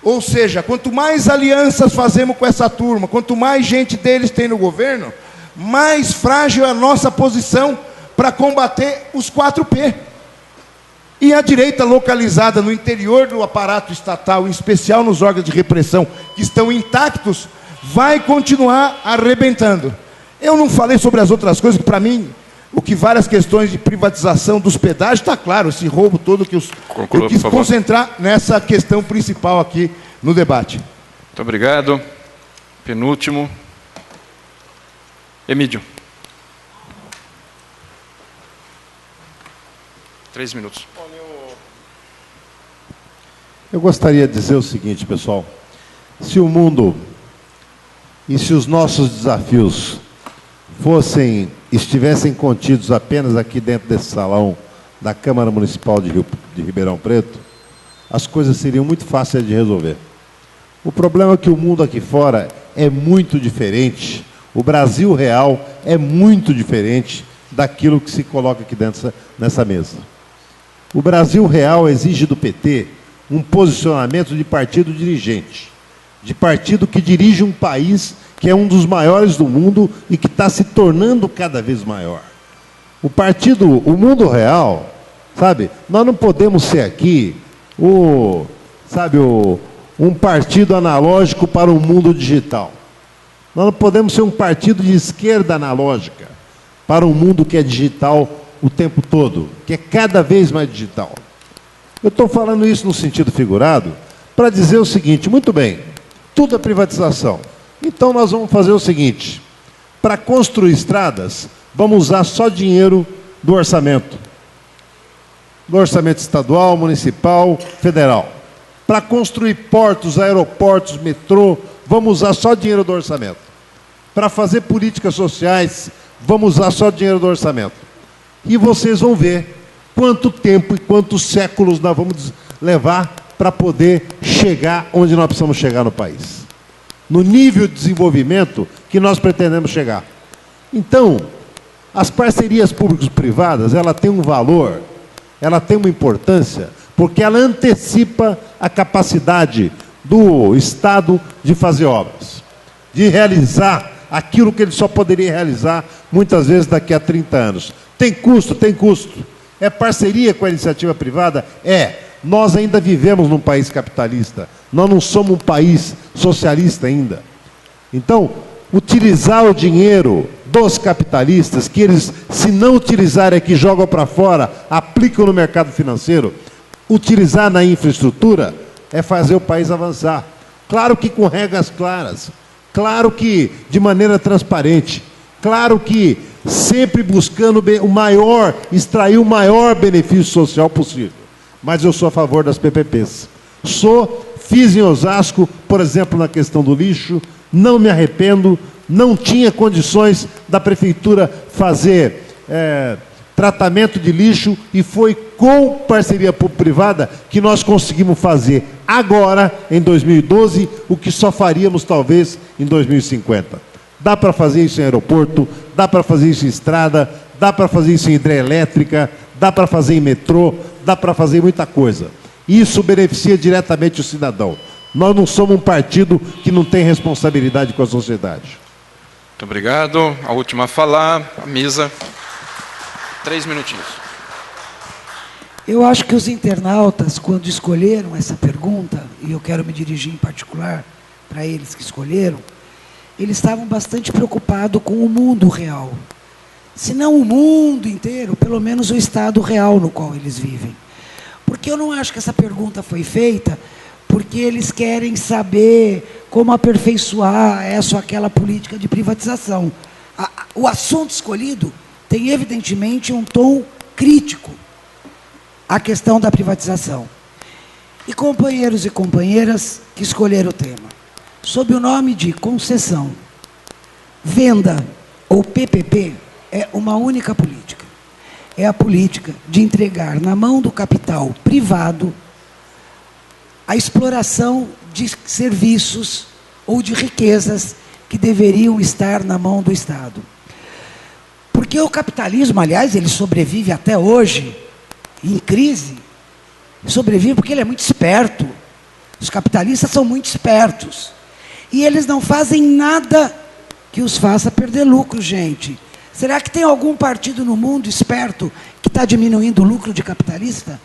Ou seja, quanto mais alianças fazemos com essa turma, quanto mais gente deles tem no governo, mais frágil é a nossa posição para combater os 4P. E a direita localizada no interior do aparato estatal, em especial nos órgãos de repressão, que estão intactos, vai continuar arrebentando. Eu não falei sobre as outras coisas, que para mim O que várias questões de privatização dos pedágios, está claro, esse roubo todo que eu quis concentrar nessa questão principal aqui no debate.
Muito obrigado. Penúltimo. Emídio. 3 minutos.
Eu gostaria de dizer o seguinte, pessoal. Se o mundo e se os nossos desafios estivessem contidos apenas aqui dentro desse salão da Câmara Municipal de Ribeirão Preto, as coisas seriam muito fáceis de resolver. O problema é que o mundo aqui fora é muito diferente, o Brasil real é muito diferente daquilo que se coloca aqui dentro nessa mesa. O Brasil real exige do PT um posicionamento de partido dirigente, de partido que dirige um país que é um dos maiores do mundo e que está se tornando cada vez maior. O mundo real, sabe, nós não podemos ser aqui um partido analógico para o mundo digital. Nós não podemos ser um partido de esquerda analógica para um mundo que é digital o tempo todo, que é cada vez mais digital. Eu estou falando isso no sentido figurado para dizer o seguinte, muito bem, tudo é privatização. Então nós vamos fazer o seguinte, para construir estradas, vamos usar só dinheiro do orçamento estadual, municipal, federal. Para construir portos, aeroportos, metrô, vamos usar só dinheiro do orçamento. Para fazer políticas sociais, vamos usar só dinheiro do orçamento. E vocês vão ver quanto tempo e quantos séculos nós vamos levar para poder chegar onde nós precisamos chegar no país. No nível de desenvolvimento que nós pretendemos chegar. Então, as parcerias públicas-privadas, ela tem um valor, ela tem uma importância, porque ela antecipa a capacidade do Estado de fazer obras, de realizar aquilo que ele só poderia realizar, muitas vezes, daqui a 30 anos. Tem custo? Tem custo. É parceria com a iniciativa privada? É. Nós ainda vivemos num país capitalista. Nós não somos um país socialista ainda. Então, utilizar o dinheiro dos capitalistas, que eles, se não utilizarem aqui, jogam para fora, aplicam no mercado financeiro, utilizar na infraestrutura, é fazer o país avançar. Claro que com regras claras, claro que de maneira transparente, claro que sempre buscando extrair o maior benefício social possível. Mas eu sou a favor das PPPs. Fiz em Osasco, por exemplo, na questão do lixo, não me arrependo, não tinha condições da prefeitura fazer tratamento de lixo e foi com parceria público-privada que nós conseguimos fazer agora, em 2012, o que só faríamos talvez em 2050. Dá para fazer isso em aeroporto, dá para fazer isso em estrada, dá para fazer isso em hidrelétrica, dá para fazer em metrô, dá para fazer muita coisa. Isso beneficia diretamente o cidadão. Nós não somos um partido que não tem responsabilidade com a sociedade.
Muito obrigado. A última a falar, a Misa. 3 minutinhos.
Eu acho que os internautas, quando escolheram essa pergunta, e eu quero me dirigir em particular para eles que escolheram, eles estavam bastante preocupados com o mundo real. Se não o mundo inteiro, pelo menos o estado real no qual eles vivem. Porque eu não acho que essa pergunta foi feita porque eles querem saber como aperfeiçoar essa ou aquela política de privatização. O assunto escolhido tem, evidentemente, um tom crítico à questão da privatização. E companheiros e companheiras que escolheram o tema, sob o nome de concessão, venda ou PPP, é uma única política. É a política de entregar na mão do capital privado a exploração de serviços ou de riquezas que deveriam estar na mão do Estado. Porque o capitalismo, aliás, ele sobrevive até hoje, em crise, sobrevive porque ele é muito esperto. Os capitalistas são muito espertos. E eles não fazem nada que os faça perder lucro, gente. Será que tem algum partido no mundo esperto que está diminuindo o lucro de capitalista?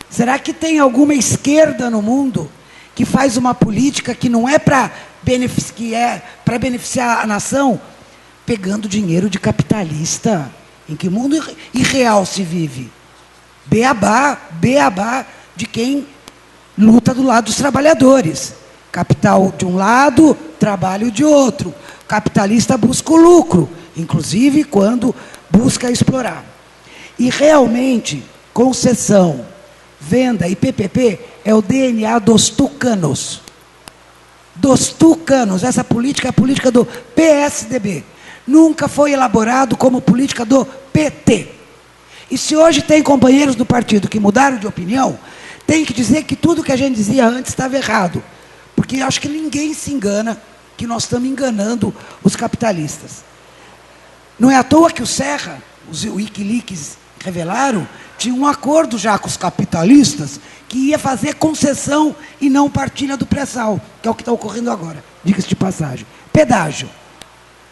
Será que tem alguma esquerda no mundo que faz uma política que não é para beneficiar a nação, pegando dinheiro de capitalista. Em que mundo irreal se vive? Beabá de quem luta do lado dos trabalhadores. Capital de um lado, trabalho de outro. Capitalista busca o lucro, inclusive quando busca explorar. E realmente, concessão, venda e PPP é o DNA dos tucanos. Dos tucanos. Essa política é a política do PSDB. Nunca foi elaborado como política do PT. E se hoje tem companheiros do partido que mudaram de opinião, tem que dizer que tudo que a gente dizia antes estava errado. Porque acho que ninguém se engana que nós estamos enganando os capitalistas. Não é à toa que o Serra, os Wikileaks revelaram, tinha um acordo já com os capitalistas que ia fazer concessão e não partilha do pré-sal, que é o que está ocorrendo agora, diga-se de passagem. Pedágio.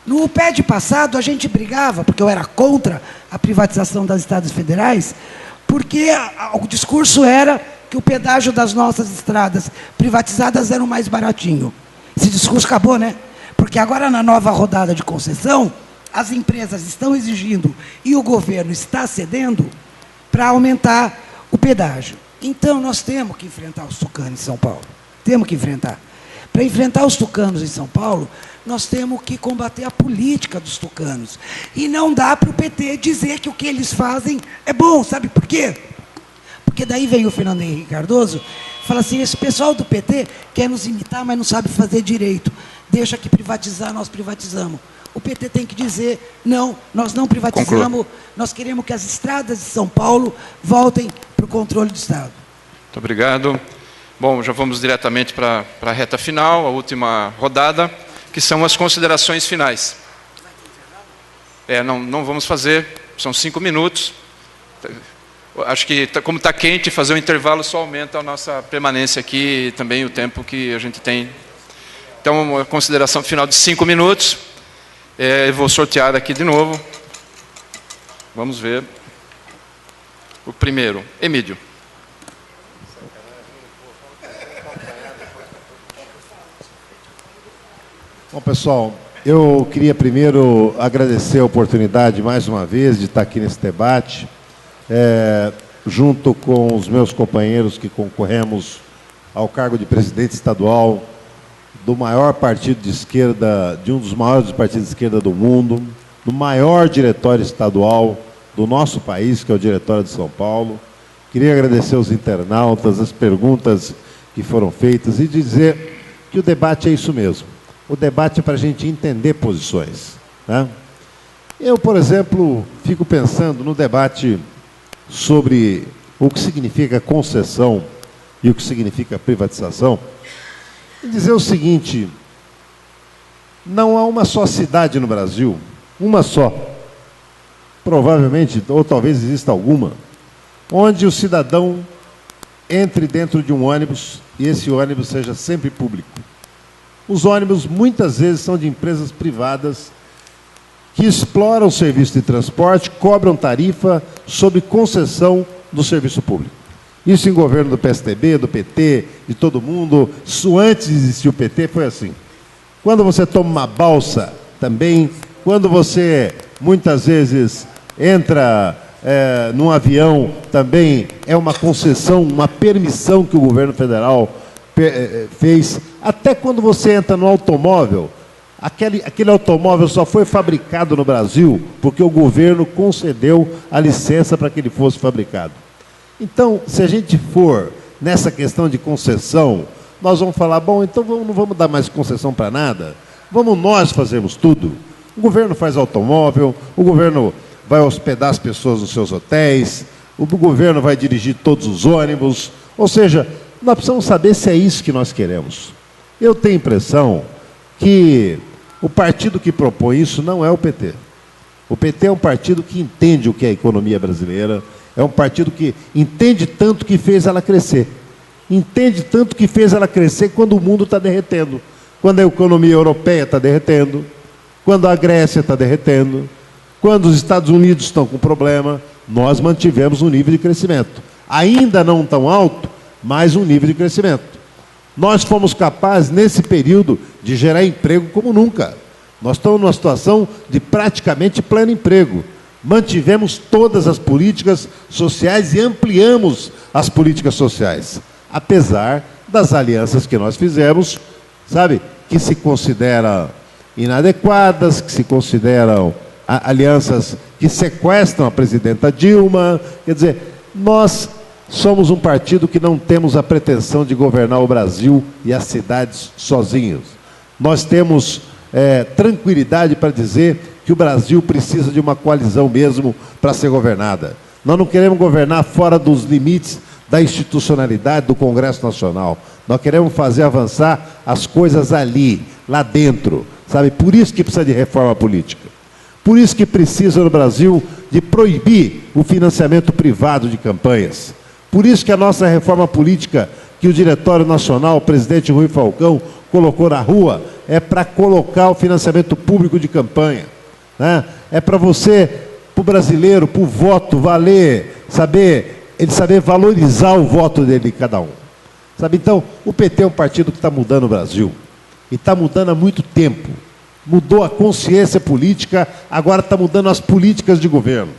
No PED passado, a gente brigava, porque eu era contra a privatização das estradas federais, porque o discurso era que o pedágio das nossas estradas privatizadas era o mais baratinho. Esse discurso acabou, né? Porque agora, na nova rodada de concessão, as empresas estão exigindo e o governo está cedendo para aumentar o pedágio. Então, nós temos que enfrentar os tucanos em São Paulo. Temos que enfrentar. Para enfrentar os tucanos em São Paulo, nós temos que combater a política dos tucanos. E não dá para o PT dizer que o que eles fazem é bom. Sabe por quê? Porque daí vem o Fernando Henrique Cardoso e fala assim, esse pessoal do PT quer nos imitar, mas não sabe fazer direito. Deixa que privatizar, nós privatizamos. O PT tem que dizer, não, nós não privatizamos,
Conclua.
Nós queremos que as estradas de São Paulo voltem para o controle do Estado.
Muito obrigado. Bom, já vamos diretamente para a reta final, a última rodada, que são as considerações finais. Não vamos fazer, são 5 minutos. Acho que, como está quente, fazer um intervalo só aumenta a nossa permanência aqui e também o tempo que a gente tem. Então, uma consideração final de 5 minutos. Eu vou sortear aqui de novo. Vamos ver. O primeiro, Emílio.
Bom, pessoal, eu queria primeiro agradecer a oportunidade, mais uma vez, de estar aqui nesse debate, junto com os meus companheiros que concorremos ao cargo de presidente estadual do maior partido de esquerda, de um dos maiores partidos de esquerda do mundo, do maior diretório estadual do nosso país, que é o Diretório de São Paulo. Queria agradecer aos internautas, as perguntas que foram feitas e dizer que o debate é isso mesmo. O debate é para a gente entender posições, né? Eu, por exemplo, fico pensando no debate sobre o que significa concessão e o que significa privatização, e dizer o seguinte: não há uma só cidade no Brasil, uma só, provavelmente, ou talvez exista alguma, onde o cidadão entre dentro de um ônibus e esse ônibus seja sempre público. Os ônibus, muitas vezes, são de empresas privadas que exploram o serviço de transporte, cobram tarifa sob concessão do serviço público. Isso em governo do PSDB, do PT, de todo mundo. Isso antes de existir o PT foi assim. Quando você toma uma balsa, também. Quando você, muitas vezes, entra num avião, também é uma concessão, uma permissão que o governo federal fez. Até quando você entra no automóvel, aquele automóvel só foi fabricado no Brasil porque o governo concedeu a licença para que ele fosse fabricado. Então, se a gente for nessa questão de concessão, nós vamos falar, bom, então não vamos dar mais concessão para nada, vamos nós fazermos tudo. O governo faz automóvel, o governo vai hospedar as pessoas nos seus hotéis, o governo vai dirigir todos os ônibus, ou seja, nós precisamos saber se é isso que nós queremos. Eu tenho a impressão que o partido que propõe isso não é o PT. O PT é um partido que entende o que é a economia brasileira, é um partido que entende tanto que fez ela crescer. Entende tanto que fez ela crescer quando o mundo está derretendo. Quando a economia europeia está derretendo, quando a Grécia está derretendo, quando os Estados Unidos estão com problema, nós mantivemos um nível de crescimento. Ainda não tão alto, mas um nível de crescimento. Nós fomos capazes, nesse período, de gerar emprego como nunca. Nós estamos numa situação de praticamente pleno emprego. Mantivemos todas as políticas sociais e ampliamos as políticas sociais, apesar das alianças que nós fizemos, sabe, que se consideram inadequadas, que se consideram alianças que sequestram a presidenta Dilma. Quer dizer, nós somos um partido que não temos a pretensão de governar o Brasil e as cidades sozinhos. Nós temos tranquilidade para dizer que o Brasil precisa de uma coalizão mesmo para ser governada. Nós não queremos governar fora dos limites da institucionalidade do Congresso Nacional. Nós queremos fazer avançar as coisas ali, lá dentro, sabe? Por isso que precisa de reforma política. Por isso que precisa no Brasil de proibir o financiamento privado de campanhas. Por isso que a nossa reforma política, que o Diretório Nacional, o presidente Rui Falcão, colocou na rua, é para colocar o financiamento público de campanha, né? É para você, para o brasileiro, para o voto valer, ele saber valorizar o voto dele de cada um. Sabe? Então, o PT é um partido que está mudando o Brasil. E está mudando há muito tempo. Mudou a consciência política, agora está mudando as políticas de governo.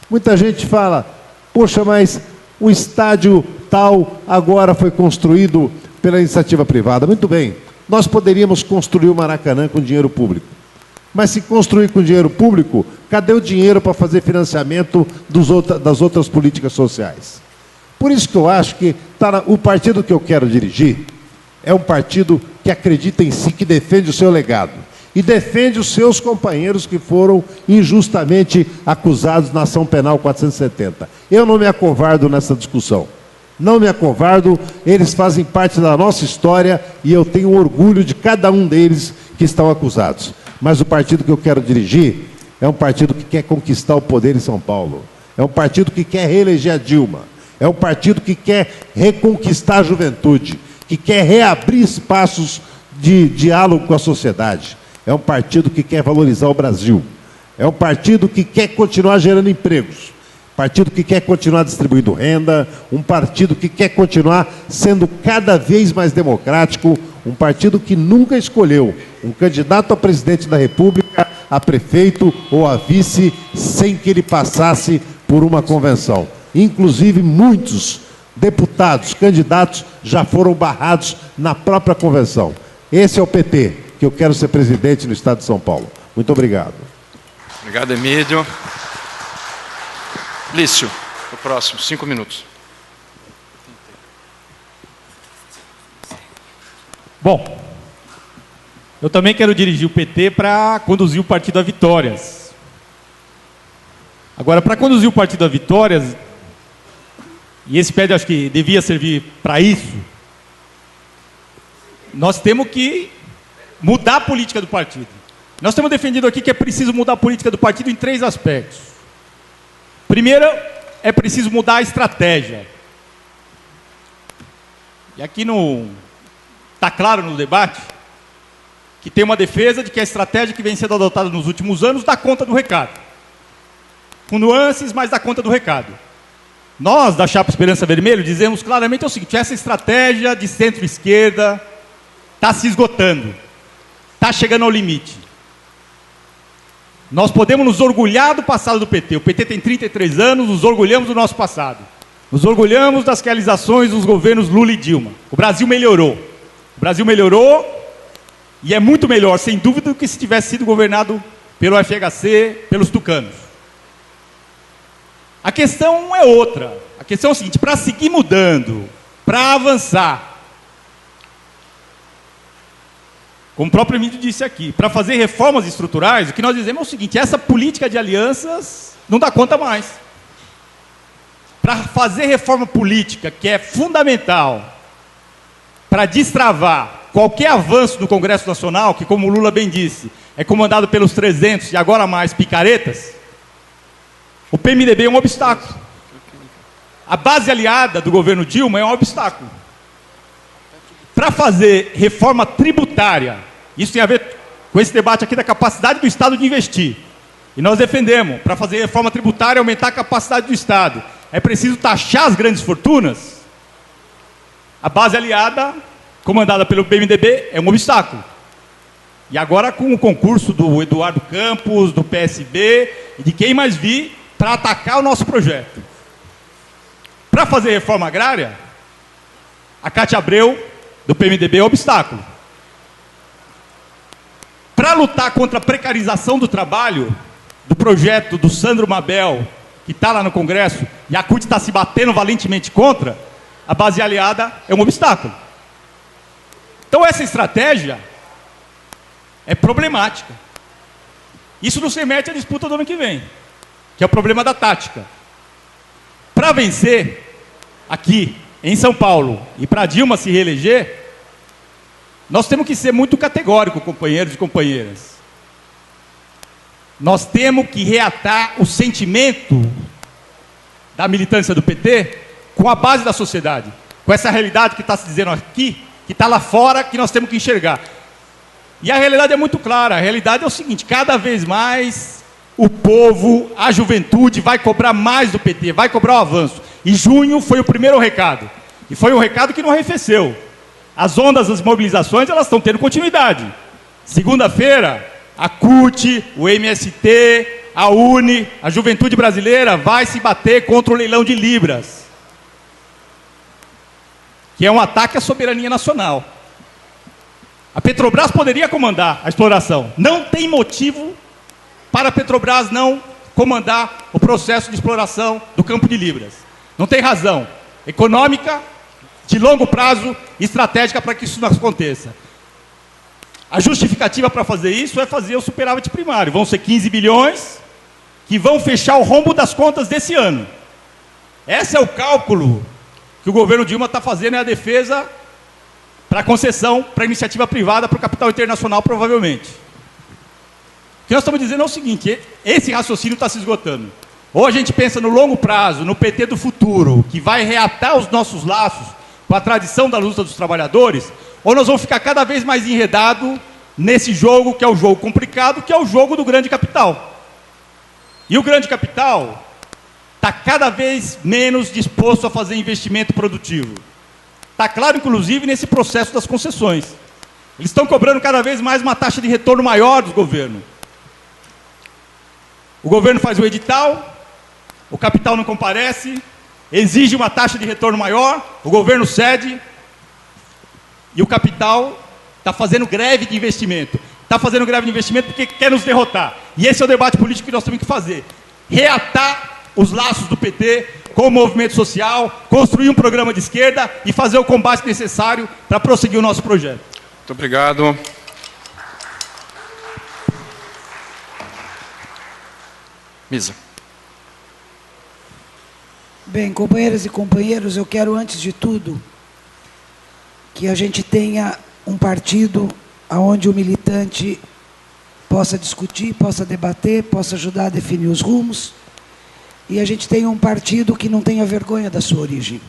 Muita gente fala, poxa, mas o estádio tal agora foi construído pela iniciativa privada. Muito bem, nós poderíamos construir o Maracanã com dinheiro público. Mas se construir com dinheiro público, cadê o dinheiro para fazer financiamento das outras políticas sociais? Por isso que eu acho que o partido que eu quero dirigir é um partido que acredita em si, que defende o seu legado. E defende os seus companheiros que foram injustamente acusados na ação penal 470. Eu não me acovardo nessa discussão. Não me acovardo, eles fazem parte da nossa história e eu tenho orgulho de cada um deles que estão acusados. Mas o partido que eu quero dirigir é um partido que quer conquistar o poder em São Paulo. É um partido que quer reeleger a Dilma. É um partido que quer reconquistar a juventude, que quer reabrir espaços de diálogo com a sociedade. É um partido que quer valorizar o Brasil. É um partido que quer continuar gerando empregos. Partido que quer continuar distribuindo renda. Um partido que quer continuar sendo cada vez mais democrático. Um partido que nunca escolheu um candidato a presidente da República, a prefeito ou a vice, sem que ele passasse por uma convenção. Inclusive, muitos deputados, candidatos, já foram barrados na própria convenção. Esse é o PT, que eu quero ser presidente no Estado de São Paulo. Muito obrigado.
Obrigado, Emílio. Lício, o próximo, 5 minutos.
Bom, eu também quero dirigir o PT para conduzir o partido a vitórias. Agora, para conduzir o partido a vitórias, e esse PED acho que devia servir para isso, nós temos que mudar a política do partido. Nós temos defendido aqui que é preciso mudar a política do partido em 3 aspectos. Primeiro, é preciso mudar a estratégia. E aqui está claro no debate que tem uma defesa de que a estratégia que vem sendo adotada nos últimos anos dá conta do recado. Com nuances, mas dá conta do recado. Nós, da Chapa Esperança Vermelho, dizemos claramente o seguinte: essa estratégia de centro-esquerda está se esgotando, está chegando ao limite. Nós podemos nos orgulhar do passado do PT. O PT tem 33 anos, nos orgulhamos do nosso passado. Nos orgulhamos das realizações dos governos Lula e Dilma. O Brasil melhorou. O Brasil melhorou e é muito melhor, sem dúvida, do que se tivesse sido governado pelo FHC, pelos tucanos. A questão é outra. A questão é o seguinte: para seguir mudando, para avançar, como o próprio Emílio disse aqui, para fazer reformas estruturais, o que nós dizemos é o seguinte: essa política de alianças não dá conta mais. Para fazer reforma política, que é fundamental para destravar qualquer avanço do Congresso Nacional, que, como o Lula bem disse, é comandado pelos 300 e agora mais picaretas, o PMDB é um obstáculo. A base aliada do governo Dilma é um obstáculo. Para fazer reforma tributária, isso tem a ver com esse debate aqui da capacidade do Estado de investir. E nós defendemos, para fazer reforma tributária, aumentar a capacidade do Estado. É preciso taxar as grandes fortunas. A base aliada, comandada pelo PMDB, é um obstáculo. E agora com o concurso do Eduardo Campos, do PSB e de quem mais vir para atacar o nosso projeto. Para fazer reforma agrária, a Cátia Abreu, do PMDB, é um obstáculo. Para lutar contra a precarização do trabalho, do projeto do Sandro Mabel, que está lá no Congresso, e a CUT está se batendo valentemente contra, a base aliada é um obstáculo. Então essa estratégia é problemática. Isso nos remete à disputa do ano que vem, que é o problema da tática. Para vencer aqui em São Paulo e para Dilma se reeleger, nós temos que ser muito categóricos, companheiros e companheiras. Nós temos que reatar o sentimento da militância do PT com a base da sociedade, com essa realidade que está se dizendo aqui, que está lá fora, que nós temos que enxergar. E a realidade é muito clara. A realidade é o seguinte: cada vez mais o povo, a juventude vai cobrar mais do PT, vai cobrar o avanço. E junho foi o primeiro recado. E foi um recado que não arrefeceu. As ondas das mobilizações, elas estão tendo continuidade. Segunda-feira, a CUT, o MST, a UNE, a juventude brasileira vai se bater contra o leilão de Libras, que é um ataque à soberania nacional. A Petrobras poderia comandar a exploração. Não tem motivo para a Petrobras não comandar o processo de exploração do campo de Libras. Não tem razão econômica, de longo prazo, estratégica para que isso não aconteça. A justificativa para fazer isso é fazer o superávit primário. Vão ser 15 bilhões que vão fechar o rombo das contas desse ano. Esse é o cálculo que o governo Dilma está fazendo, é a defesa para a concessão para a iniciativa privada, para o capital internacional, provavelmente. O que nós estamos dizendo é o seguinte: esse raciocínio está se esgotando. Ou a gente pensa no longo prazo, no PT do futuro, que vai reatar os nossos laços com a tradição da luta dos trabalhadores, ou nós vamos ficar cada vez mais enredados nesse jogo, que é o jogo complicado, que é o jogo do grande capital. E o grande capital está cada vez menos disposto a fazer investimento produtivo. Está claro, inclusive, nesse processo das concessões. Eles estão cobrando cada vez mais uma taxa de retorno maior do governo. O governo faz o edital, o capital não comparece, exige uma taxa de retorno maior, o governo cede, e o capital está fazendo greve de investimento. Está fazendo greve de investimento porque quer nos derrotar. E esse é o debate político que nós temos que fazer. Reatar os laços do PT com o movimento social, construir um programa de esquerda e fazer o combate necessário para prosseguir o nosso projeto.
Muito obrigado. Misa.
Bem, companheiras e companheiros, eu quero, antes de tudo, que a gente tenha um partido onde o militante possa discutir, possa debater, possa ajudar a definir os rumos, e a gente tenha um partido que não tenha vergonha da sua origem.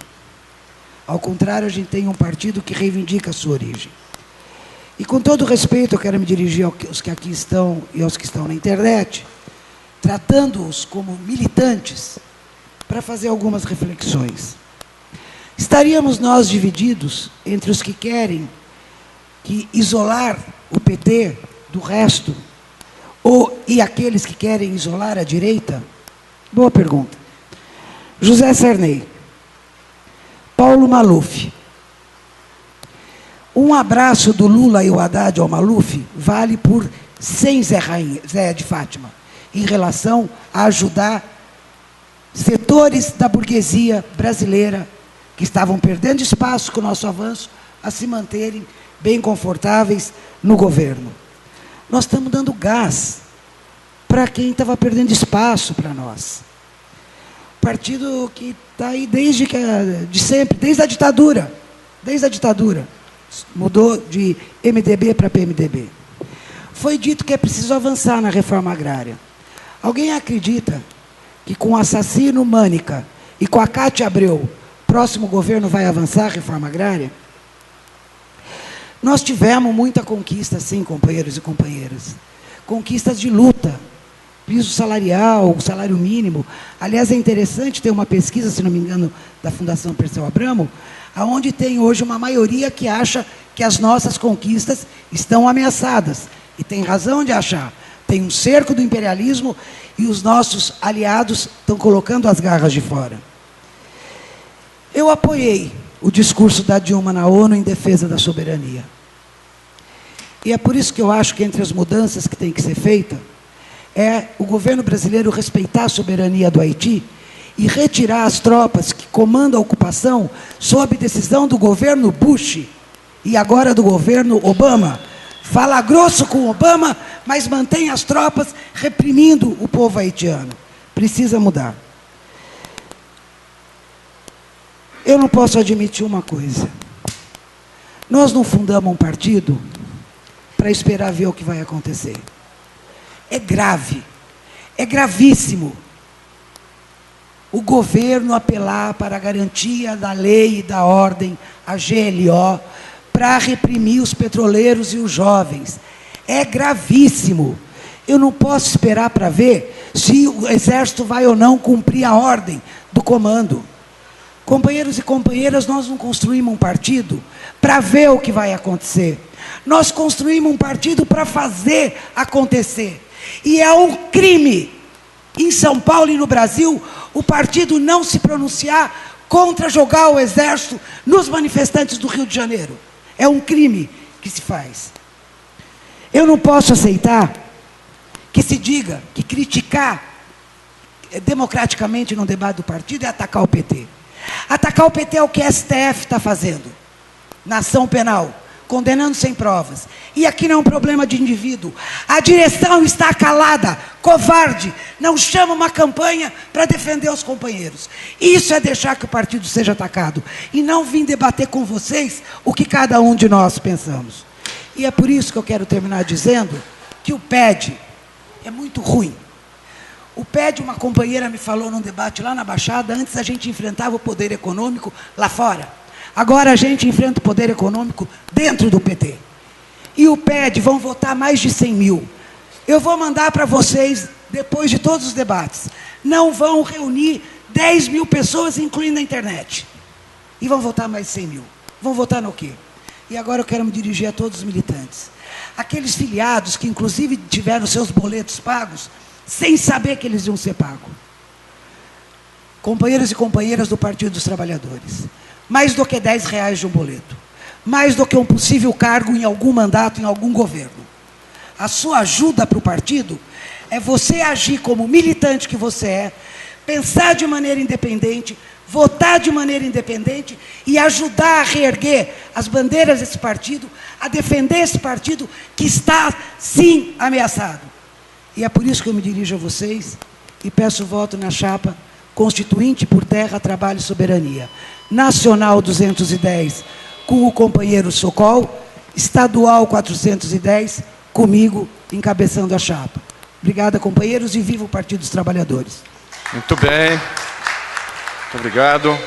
Ao contrário, a gente tem um partido que reivindica a sua origem. E com todo respeito, eu quero me dirigir aos que aqui estão e aos que estão na internet, tratando-os como militantes, para fazer algumas reflexões. Estaríamos nós divididos entre os que querem isolar o PT do resto, e aqueles que querem isolar a direita? Boa pergunta. José Sarney, Paulo Maluf. Um abraço do Lula e o Haddad ao Maluf vale por 100 Zé de Fátima, em relação a ajudar setores da burguesia brasileira que estavam perdendo espaço com o nosso avanço a se manterem bem confortáveis no governo. Nós estamos dando gás para quem estava perdendo espaço para nós. Partido que está aí de sempre, desde a ditadura. Desde a ditadura. Mudou de MDB para PMDB. Foi dito que é preciso avançar na reforma agrária. Alguém acredita que com o assassino Mânica e com a Cátia Abreu, o próximo governo vai avançar a reforma agrária? Nós tivemos muita conquista, sim, companheiros e companheiras. Conquistas de luta. Piso salarial, o salário mínimo. Aliás, é interessante ter uma pesquisa, se não me engano, da Fundação Perseu Abramo, onde tem hoje uma maioria que acha que as nossas conquistas estão ameaçadas. E tem razão de achar. Tem um cerco do imperialismo e os nossos aliados estão colocando as garras de fora. Eu apoiei o discurso da Dilma na ONU em defesa da soberania. E é por isso que eu acho que entre as mudanças que tem que ser feita é o governo brasileiro respeitar a soberania do Haiti e retirar as tropas que comandam a ocupação sob decisão do governo Bush e agora do governo Obama. Fala grosso com Obama, mas mantém as tropas reprimindo o povo haitiano. Precisa mudar. Eu não posso admitir uma coisa. Nós não fundamos um partido para esperar ver o que vai acontecer. É grave, é gravíssimo o governo apelar para a garantia da lei e da ordem, a GLO, para reprimir os petroleiros e os jovens. É gravíssimo. Eu não posso esperar para ver se o Exército vai ou não cumprir a ordem do comando. Companheiros e companheiras, nós não construímos um partido para ver o que vai acontecer. Nós construímos um partido para fazer acontecer. E é um crime, em São Paulo e no Brasil, o partido não se pronunciar contra jogar o Exército nos manifestantes do Rio de Janeiro. É um crime que se faz. Eu não posso aceitar que se diga que criticar democraticamente no debate do partido é atacar o PT. Atacar o PT é o que a STF está fazendo, na ação penal, condenando sem provas. E aqui não é um problema de indivíduo. A direção está calada, covarde, não chama uma campanha para defender os companheiros. Isso é deixar que o partido seja atacado. E não vir debater com vocês o que cada um de nós pensamos. E é por isso que eu quero terminar dizendo que o PED é muito ruim. O PED, uma companheira me falou num debate lá na Baixada, antes a gente enfrentava o poder econômico lá fora. Agora a gente enfrenta o poder econômico dentro do PT. E o PED vão votar mais de 100 mil. Eu vou mandar para vocês, depois de todos os debates, não vão reunir 10 mil pessoas, incluindo a internet. E vão votar mais de 100 mil. Vão votar no quê? E agora eu quero me dirigir a todos os militantes. Aqueles filiados que, inclusive, tiveram seus boletos pagos, sem saber que eles iam ser pagos. Companheiros e companheiras do Partido dos Trabalhadores, mais do que R$10 de um boleto, mais do que um possível cargo em algum mandato, em algum governo. A sua ajuda para o partido é você agir como militante que você é, pensar de maneira independente, votar de maneira independente e ajudar a reerguer as bandeiras desse partido, a defender esse partido que está, sim, ameaçado. E é por isso que eu me dirijo a vocês e peço voto na chapa Constituinte por Terra, Trabalho e Soberania. Nacional 210, com o companheiro Sokol, Estadual 410, comigo, encabeçando a chapa. Obrigada, companheiros, e viva o Partido dos Trabalhadores.
Muito bem. Muito obrigado.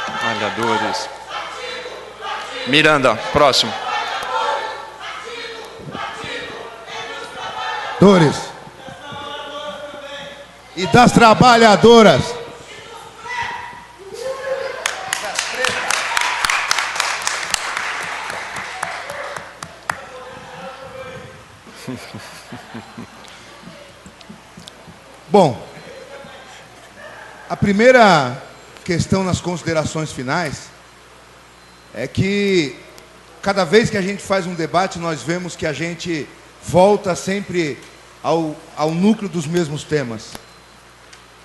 Trabalhadores. Miranda, próximo.
E das trabalhadoras. Bom, a primeira questão nas considerações finais é que cada vez que a gente faz um debate, nós vemos que a gente volta sempre ao núcleo dos mesmos temas,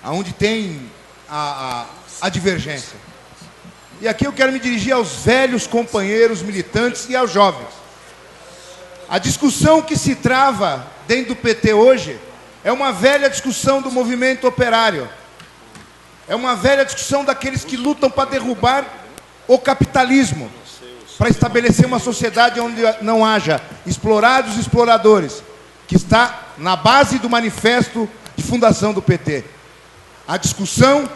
aonde tem a divergência. E aqui eu quero me dirigir aos velhos companheiros militantes e aos jovens. A discussão que se trava dentro do PT hoje é uma velha discussão do movimento operário. É uma velha discussão daqueles que lutam para derrubar o capitalismo, para estabelecer uma sociedade onde não haja explorados e exploradores, que está na base do manifesto de fundação do PT. A discussão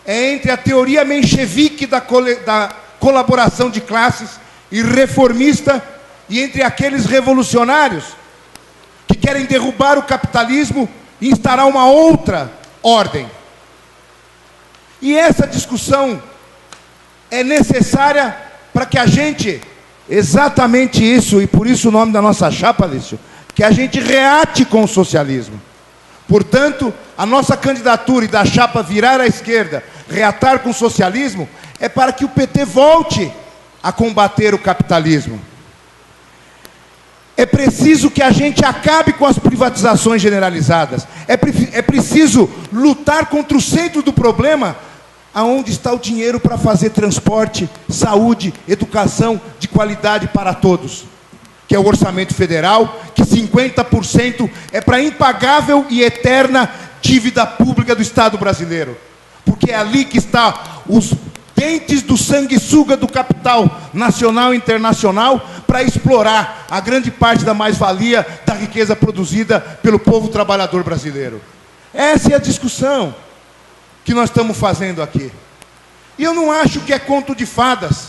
é entre a teoria menchevique da colaboração de classes e reformista e entre aqueles revolucionários que querem derrubar o capitalismo e instaurar uma outra ordem. E essa discussão é necessária para que a gente Exatamente isso, e por isso o nome da nossa chapa, Lício, que a gente reate com o socialismo. Portanto, a nossa candidatura e da chapa Virar à Esquerda, reatar com o socialismo, é para que o PT volte a combater o capitalismo. É preciso que a gente acabe com as privatizações generalizadas. É preciso lutar contra o centro do problema, aonde está o dinheiro para fazer transporte, saúde, educação de qualidade para todos, que é o orçamento federal, que 50% é para a impagável e eterna dívida pública do Estado brasileiro. Porque é ali que está os dentes do sanguessuga do capital nacional e internacional para explorar a grande parte da mais-valia da riqueza produzida pelo povo trabalhador brasileiro. Essa é a discussão que nós estamos fazendo aqui. E eu não acho que é conto de fadas,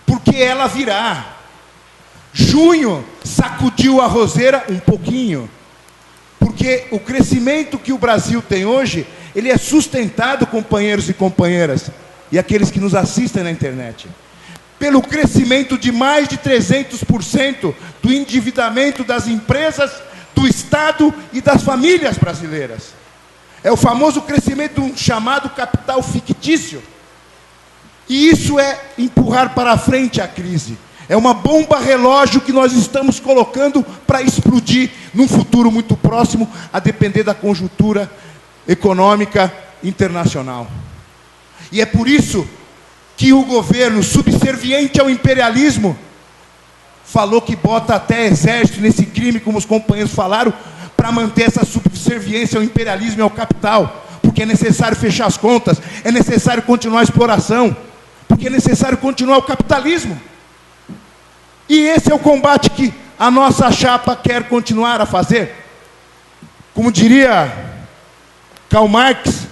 porque ela virá. Junho sacudiu a roseira um pouquinho, porque o crescimento que o Brasil tem hoje, ele é sustentado, companheiros e companheiras, e aqueles que nos assistem na internet, pelo crescimento de mais de 300% do endividamento das empresas, do Estado e das famílias brasileiras. É o famoso crescimento de um chamado capital fictício. E isso é empurrar para frente a crise. É uma bomba relógio que nós estamos colocando para explodir num futuro muito próximo, a depender da conjuntura econômica internacional. E é por isso que o governo, subserviente ao imperialismo, falou que bota até exército nesse crime, como os companheiros falaram, para manter essa subserviência ao imperialismo e ao capital. Porque é necessário fechar as contas, é necessário continuar a exploração, porque é necessário continuar o capitalismo. E esse é o combate que a nossa chapa quer continuar a fazer. Como diria Karl Marx,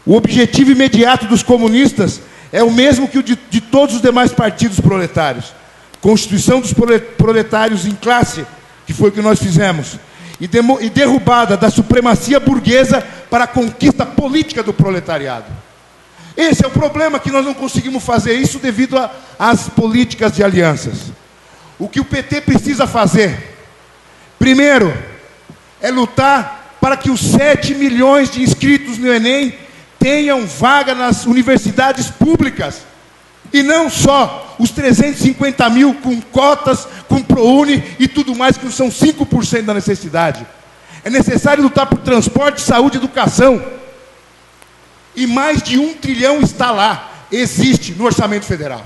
o objetivo imediato dos comunistas é o mesmo que o de todos os demais partidos proletários. Constituição dos proletários em classe, que foi o que nós fizemos, e derrubada da supremacia burguesa para a conquista política do proletariado. Esse é o problema, que nós não conseguimos fazer isso devido às políticas de alianças. O que o PT precisa fazer, primeiro, é lutar para que os 7 milhões de inscritos no Enem tenham vaga nas universidades públicas, e não só os 350 mil com cotas, com ProUni e tudo mais, que são 5% da necessidade. É necessário lutar por transporte, saúde e educação. E mais de 1 trilhão está lá, existe no orçamento federal.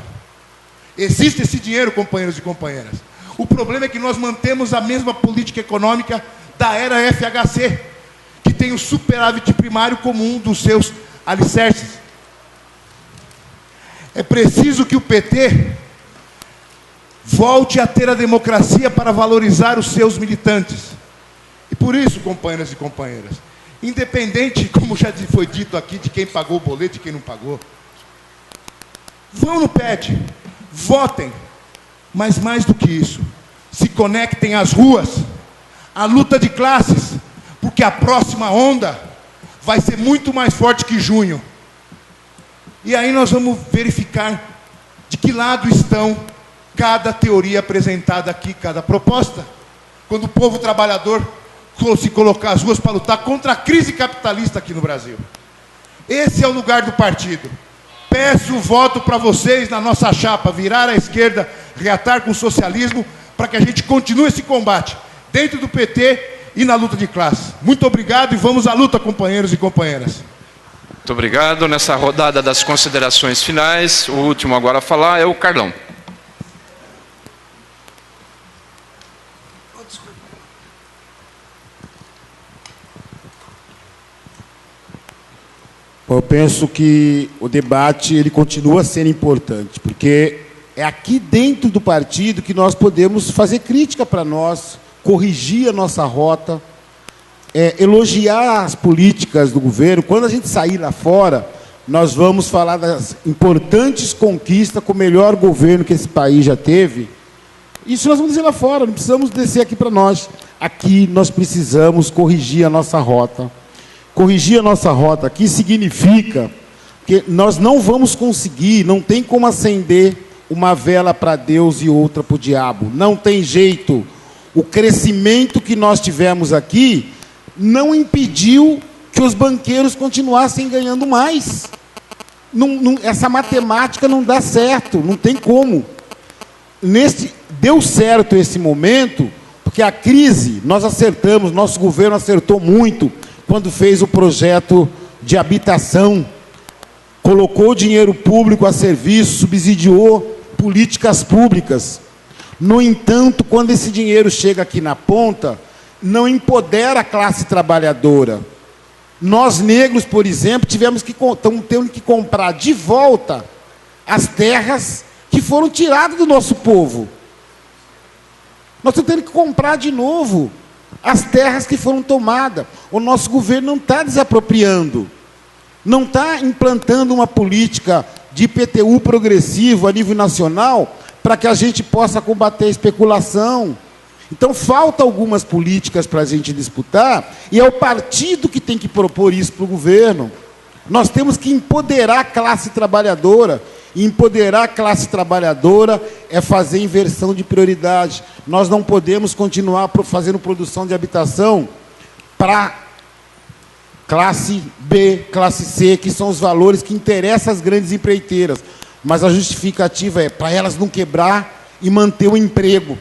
Existe esse dinheiro, companheiros e companheiras. O problema é que nós mantemos a mesma política econômica da era FHC, que tem o superávit primário como um dos seus alicerces. É preciso que o PT volte a ter a democracia para valorizar os seus militantes. E por isso, companheiros e companheiras, independente, como já foi dito aqui, de quem pagou o boleto e quem não pagou, vão no PET, votem, mas mais do que isso, se conectem às ruas, à luta de classes, porque a próxima onda vai ser muito mais forte que junho. E aí nós vamos verificar de que lado estão cada teoria apresentada aqui, cada proposta. Quando o povo trabalhador se colocar às ruas para lutar contra a crise capitalista aqui no Brasil. Esse é o lugar do partido. Peço o voto para vocês na nossa chapa, Virar à Esquerda, reatar com o socialismo, para que a gente continue esse combate, dentro do PT e na luta de classe. Muito obrigado e vamos à luta, companheiros e companheiras.
Muito obrigado. Nessa rodada das considerações finais, o último agora a falar é o Carlão.
Eu penso que o debate ele continua sendo importante, porque é aqui dentro do partido que nós podemos fazer crítica para nós, corrigir a nossa rota, elogiar as políticas do governo. Quando a gente sair lá fora, nós vamos falar das importantes conquistas com o melhor governo que esse país já teve. Isso nós vamos dizer lá fora, não precisamos descer aqui para nós. Aqui nós precisamos corrigir a nossa rota. Corrigir a nossa rota aqui significa que nós não vamos conseguir, não tem como acender uma vela para Deus e outra para o diabo. Não tem jeito. O crescimento que nós tivemos aqui não impediu que os banqueiros continuassem ganhando mais. Essa matemática não dá certo, não tem como. Deu certo esse momento, porque a crise, nós acertamos, nosso governo acertou muito quando fez o projeto de habitação, colocou dinheiro público a serviço, subsidiou políticas públicas. No entanto, quando esse dinheiro chega aqui na ponta, não empodera a classe trabalhadora. Nós, negros, por exemplo, estamos tendo que comprar de volta as terras que foram tiradas do nosso povo. Nós estamos tendo que comprar de novo as terras que foram tomadas. O nosso governo não está desapropriando, não está implantando uma política de IPTU progressivo a nível nacional para que a gente possa combater a especulação. Então, faltam algumas políticas para a gente disputar, e é o partido que tem que propor isso para o governo. Nós temos que empoderar a classe trabalhadora, e empoderar a classe trabalhadora é fazer inversão de prioridade. Nós não podemos continuar fazendo produção de habitação para classe B, classe C, que são os valores que interessam às grandes empreiteiras. Mas a justificativa é para elas não quebrar e manter o emprego.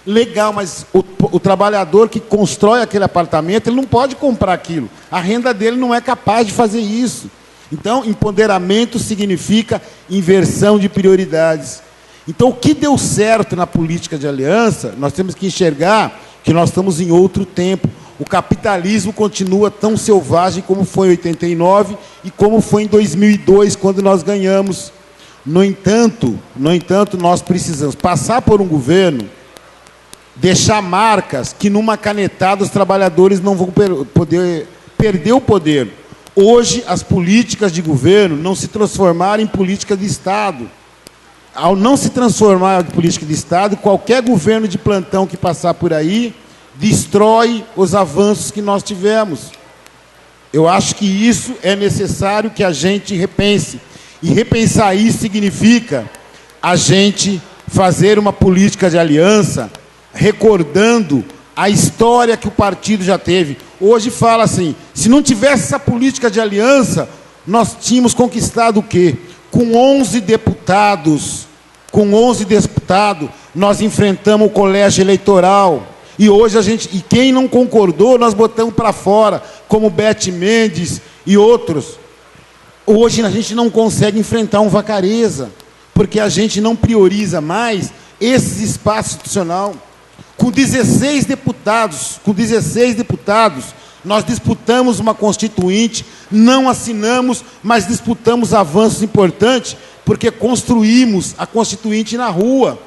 Legal, mas o trabalhador que constrói aquele apartamento, ele não pode comprar aquilo. A renda dele não é capaz de fazer isso. Então, empoderamento significa inversão de prioridades. Então, o que deu certo na política de aliança, nós temos que enxergar que nós estamos em outro tempo. O capitalismo continua tão selvagem como foi em 89 e como foi em 2002, quando nós ganhamos. No entanto, nós precisamos passar por um governo, deixar marcas que numa canetada os trabalhadores não vão poder perder o poder. Hoje, as políticas de governo não se transformaram em política de Estado. Ao não se transformar em política de Estado, qualquer governo de plantão que passar por aí destrói os avanços que nós tivemos. Eu acho que isso é necessário que a gente repense. E repensar isso significa a gente fazer uma política de aliança recordando a história que o partido já teve. Hoje fala assim, se não tivesse essa política de aliança, nós tínhamos conquistado o quê? Com 11 deputados, nós enfrentamos o colégio eleitoral. E hoje e quem não concordou, nós botamos para fora, como Beth Mendes e outros. Hoje a gente não consegue enfrentar um Vacareza, porque a gente não prioriza mais esse espaço institucional. Com 16 deputados, nós disputamos uma constituinte, não assinamos, mas disputamos avanços importantes, porque construímos a constituinte na rua.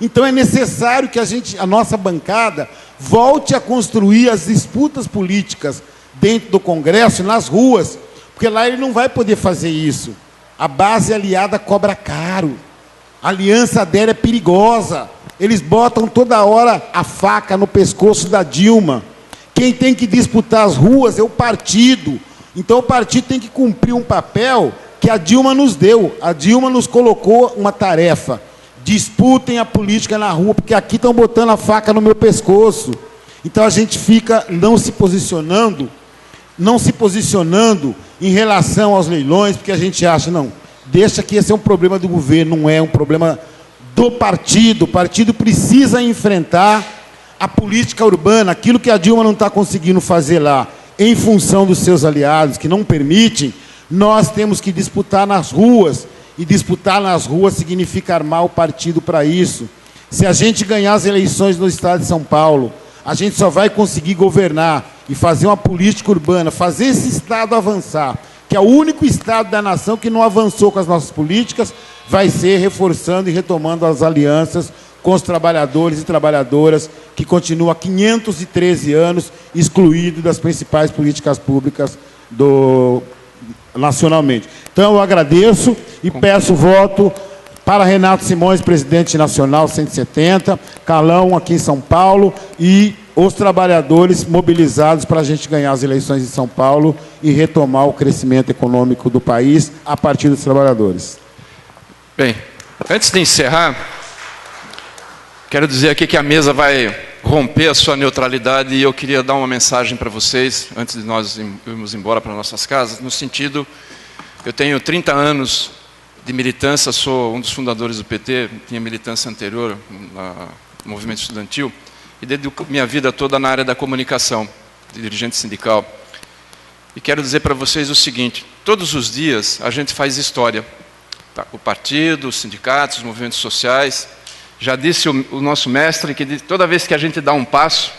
Então é necessário que a nossa bancada volte a construir as disputas políticas dentro do Congresso, nas ruas, porque lá ele não vai poder fazer isso. A base aliada cobra caro. A aliança dela é perigosa. Eles botam toda hora a faca no pescoço da Dilma. Quem tem que disputar as ruas é o partido. Então o partido tem que cumprir um papel que a Dilma nos deu. A Dilma nos colocou uma tarefa. Disputem a política na rua, porque aqui estão botando a faca no meu pescoço. Então a gente fica não se posicionando em relação aos leilões, porque a gente acha, não, deixa que esse é um problema do governo, não é um problema do partido. O partido precisa enfrentar a política urbana, aquilo que a Dilma não está conseguindo fazer lá, em função dos seus aliados, que não permitem, nós temos que disputar nas ruas, e disputar nas ruas significa armar o partido para isso. Se a gente ganhar as eleições no estado de São Paulo, a gente só vai conseguir governar e fazer uma política urbana, fazer esse estado avançar, que é o único estado da nação que não avançou com as nossas políticas, vai ser reforçando e retomando as alianças com os trabalhadores e trabalhadoras que continuam há 513 anos excluídos das principais políticas públicas nacionalmente. Então, eu agradeço e peço voto para Renato Simões, presidente nacional 170, Carlão aqui em São Paulo e os trabalhadores mobilizados para a gente ganhar as eleições em São Paulo e retomar o crescimento econômico do país a partir dos trabalhadores.
Bem, Antes de encerrar, quero dizer aqui que a mesa vai romper a sua neutralidade e eu queria dar uma mensagem para vocês, antes de nós irmos embora para nossas casas, no sentido, eu tenho 30 anos de militância, sou um dos fundadores do PT, tinha militância anterior no movimento estudantil, e dedico minha vida toda na área da comunicação, de dirigente sindical. E quero dizer para vocês o seguinte, todos os dias a gente faz história. Tá? O partido, os sindicatos, os movimentos sociais. Já disse o nosso mestre que toda vez que a gente dá um passo,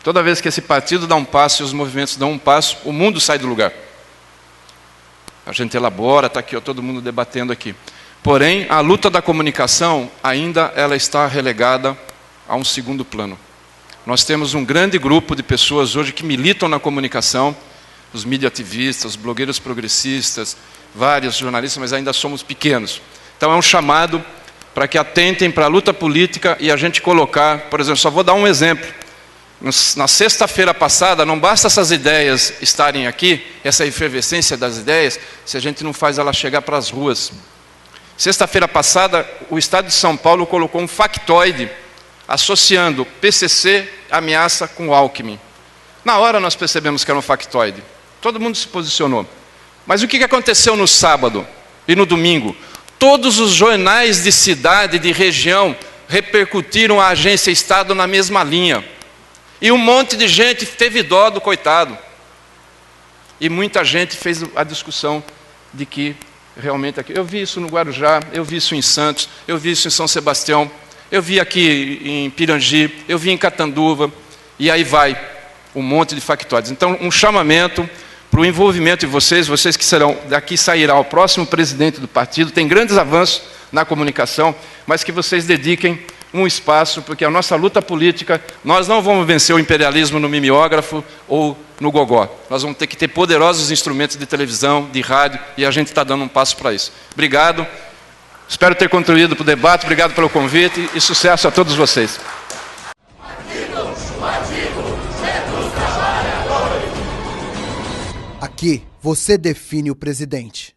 toda vez que esse partido dá um passo e os movimentos dão um passo, o mundo sai do lugar. A gente elabora, está aqui ó, todo mundo debatendo aqui. Porém, a luta da comunicação ainda ela está relegada a um segundo plano. Nós temos um grande grupo de pessoas hoje que militam na comunicação, os mídia-ativistas, os blogueiros progressistas, vários jornalistas, mas ainda somos pequenos. Então é um chamado para que atentem para a luta política e a gente colocar, por exemplo, só vou dar um exemplo. Na sexta-feira passada, não basta essas ideias estarem aqui, essa efervescência das ideias, se a gente não faz ela chegar para as ruas. Sexta-feira passada, o Estado de São Paulo colocou um factoide associando PCC, ameaça com Alckmin. Na hora nós percebemos que era um factoide. Todo mundo se posicionou. Mas o que aconteceu no sábado e no domingo? Todos os jornais de cidade, de região, repercutiram a agência Estado na mesma linha. E um monte de gente teve dó do coitado. E muita gente fez a discussão de que realmente aqui. Eu vi isso no Guarujá, eu vi isso em Santos, eu vi isso em São Sebastião, eu vi aqui em Pirangi, eu vi em Catanduva, e aí vai um monte de factoides. Então, um chamamento para o envolvimento de vocês que serão, daqui sairá o próximo presidente do partido, tem grandes avanços na comunicação, mas que vocês dediquem um espaço, porque a nossa luta política, nós não vamos vencer o imperialismo no mimeógrafo ou no gogó. Nós vamos ter que ter poderosos instrumentos de televisão, de rádio, e a gente está dando um passo para isso. Obrigado, espero ter contribuído para o debate, obrigado pelo convite e sucesso a todos vocês.
Aqui, você define o presidente.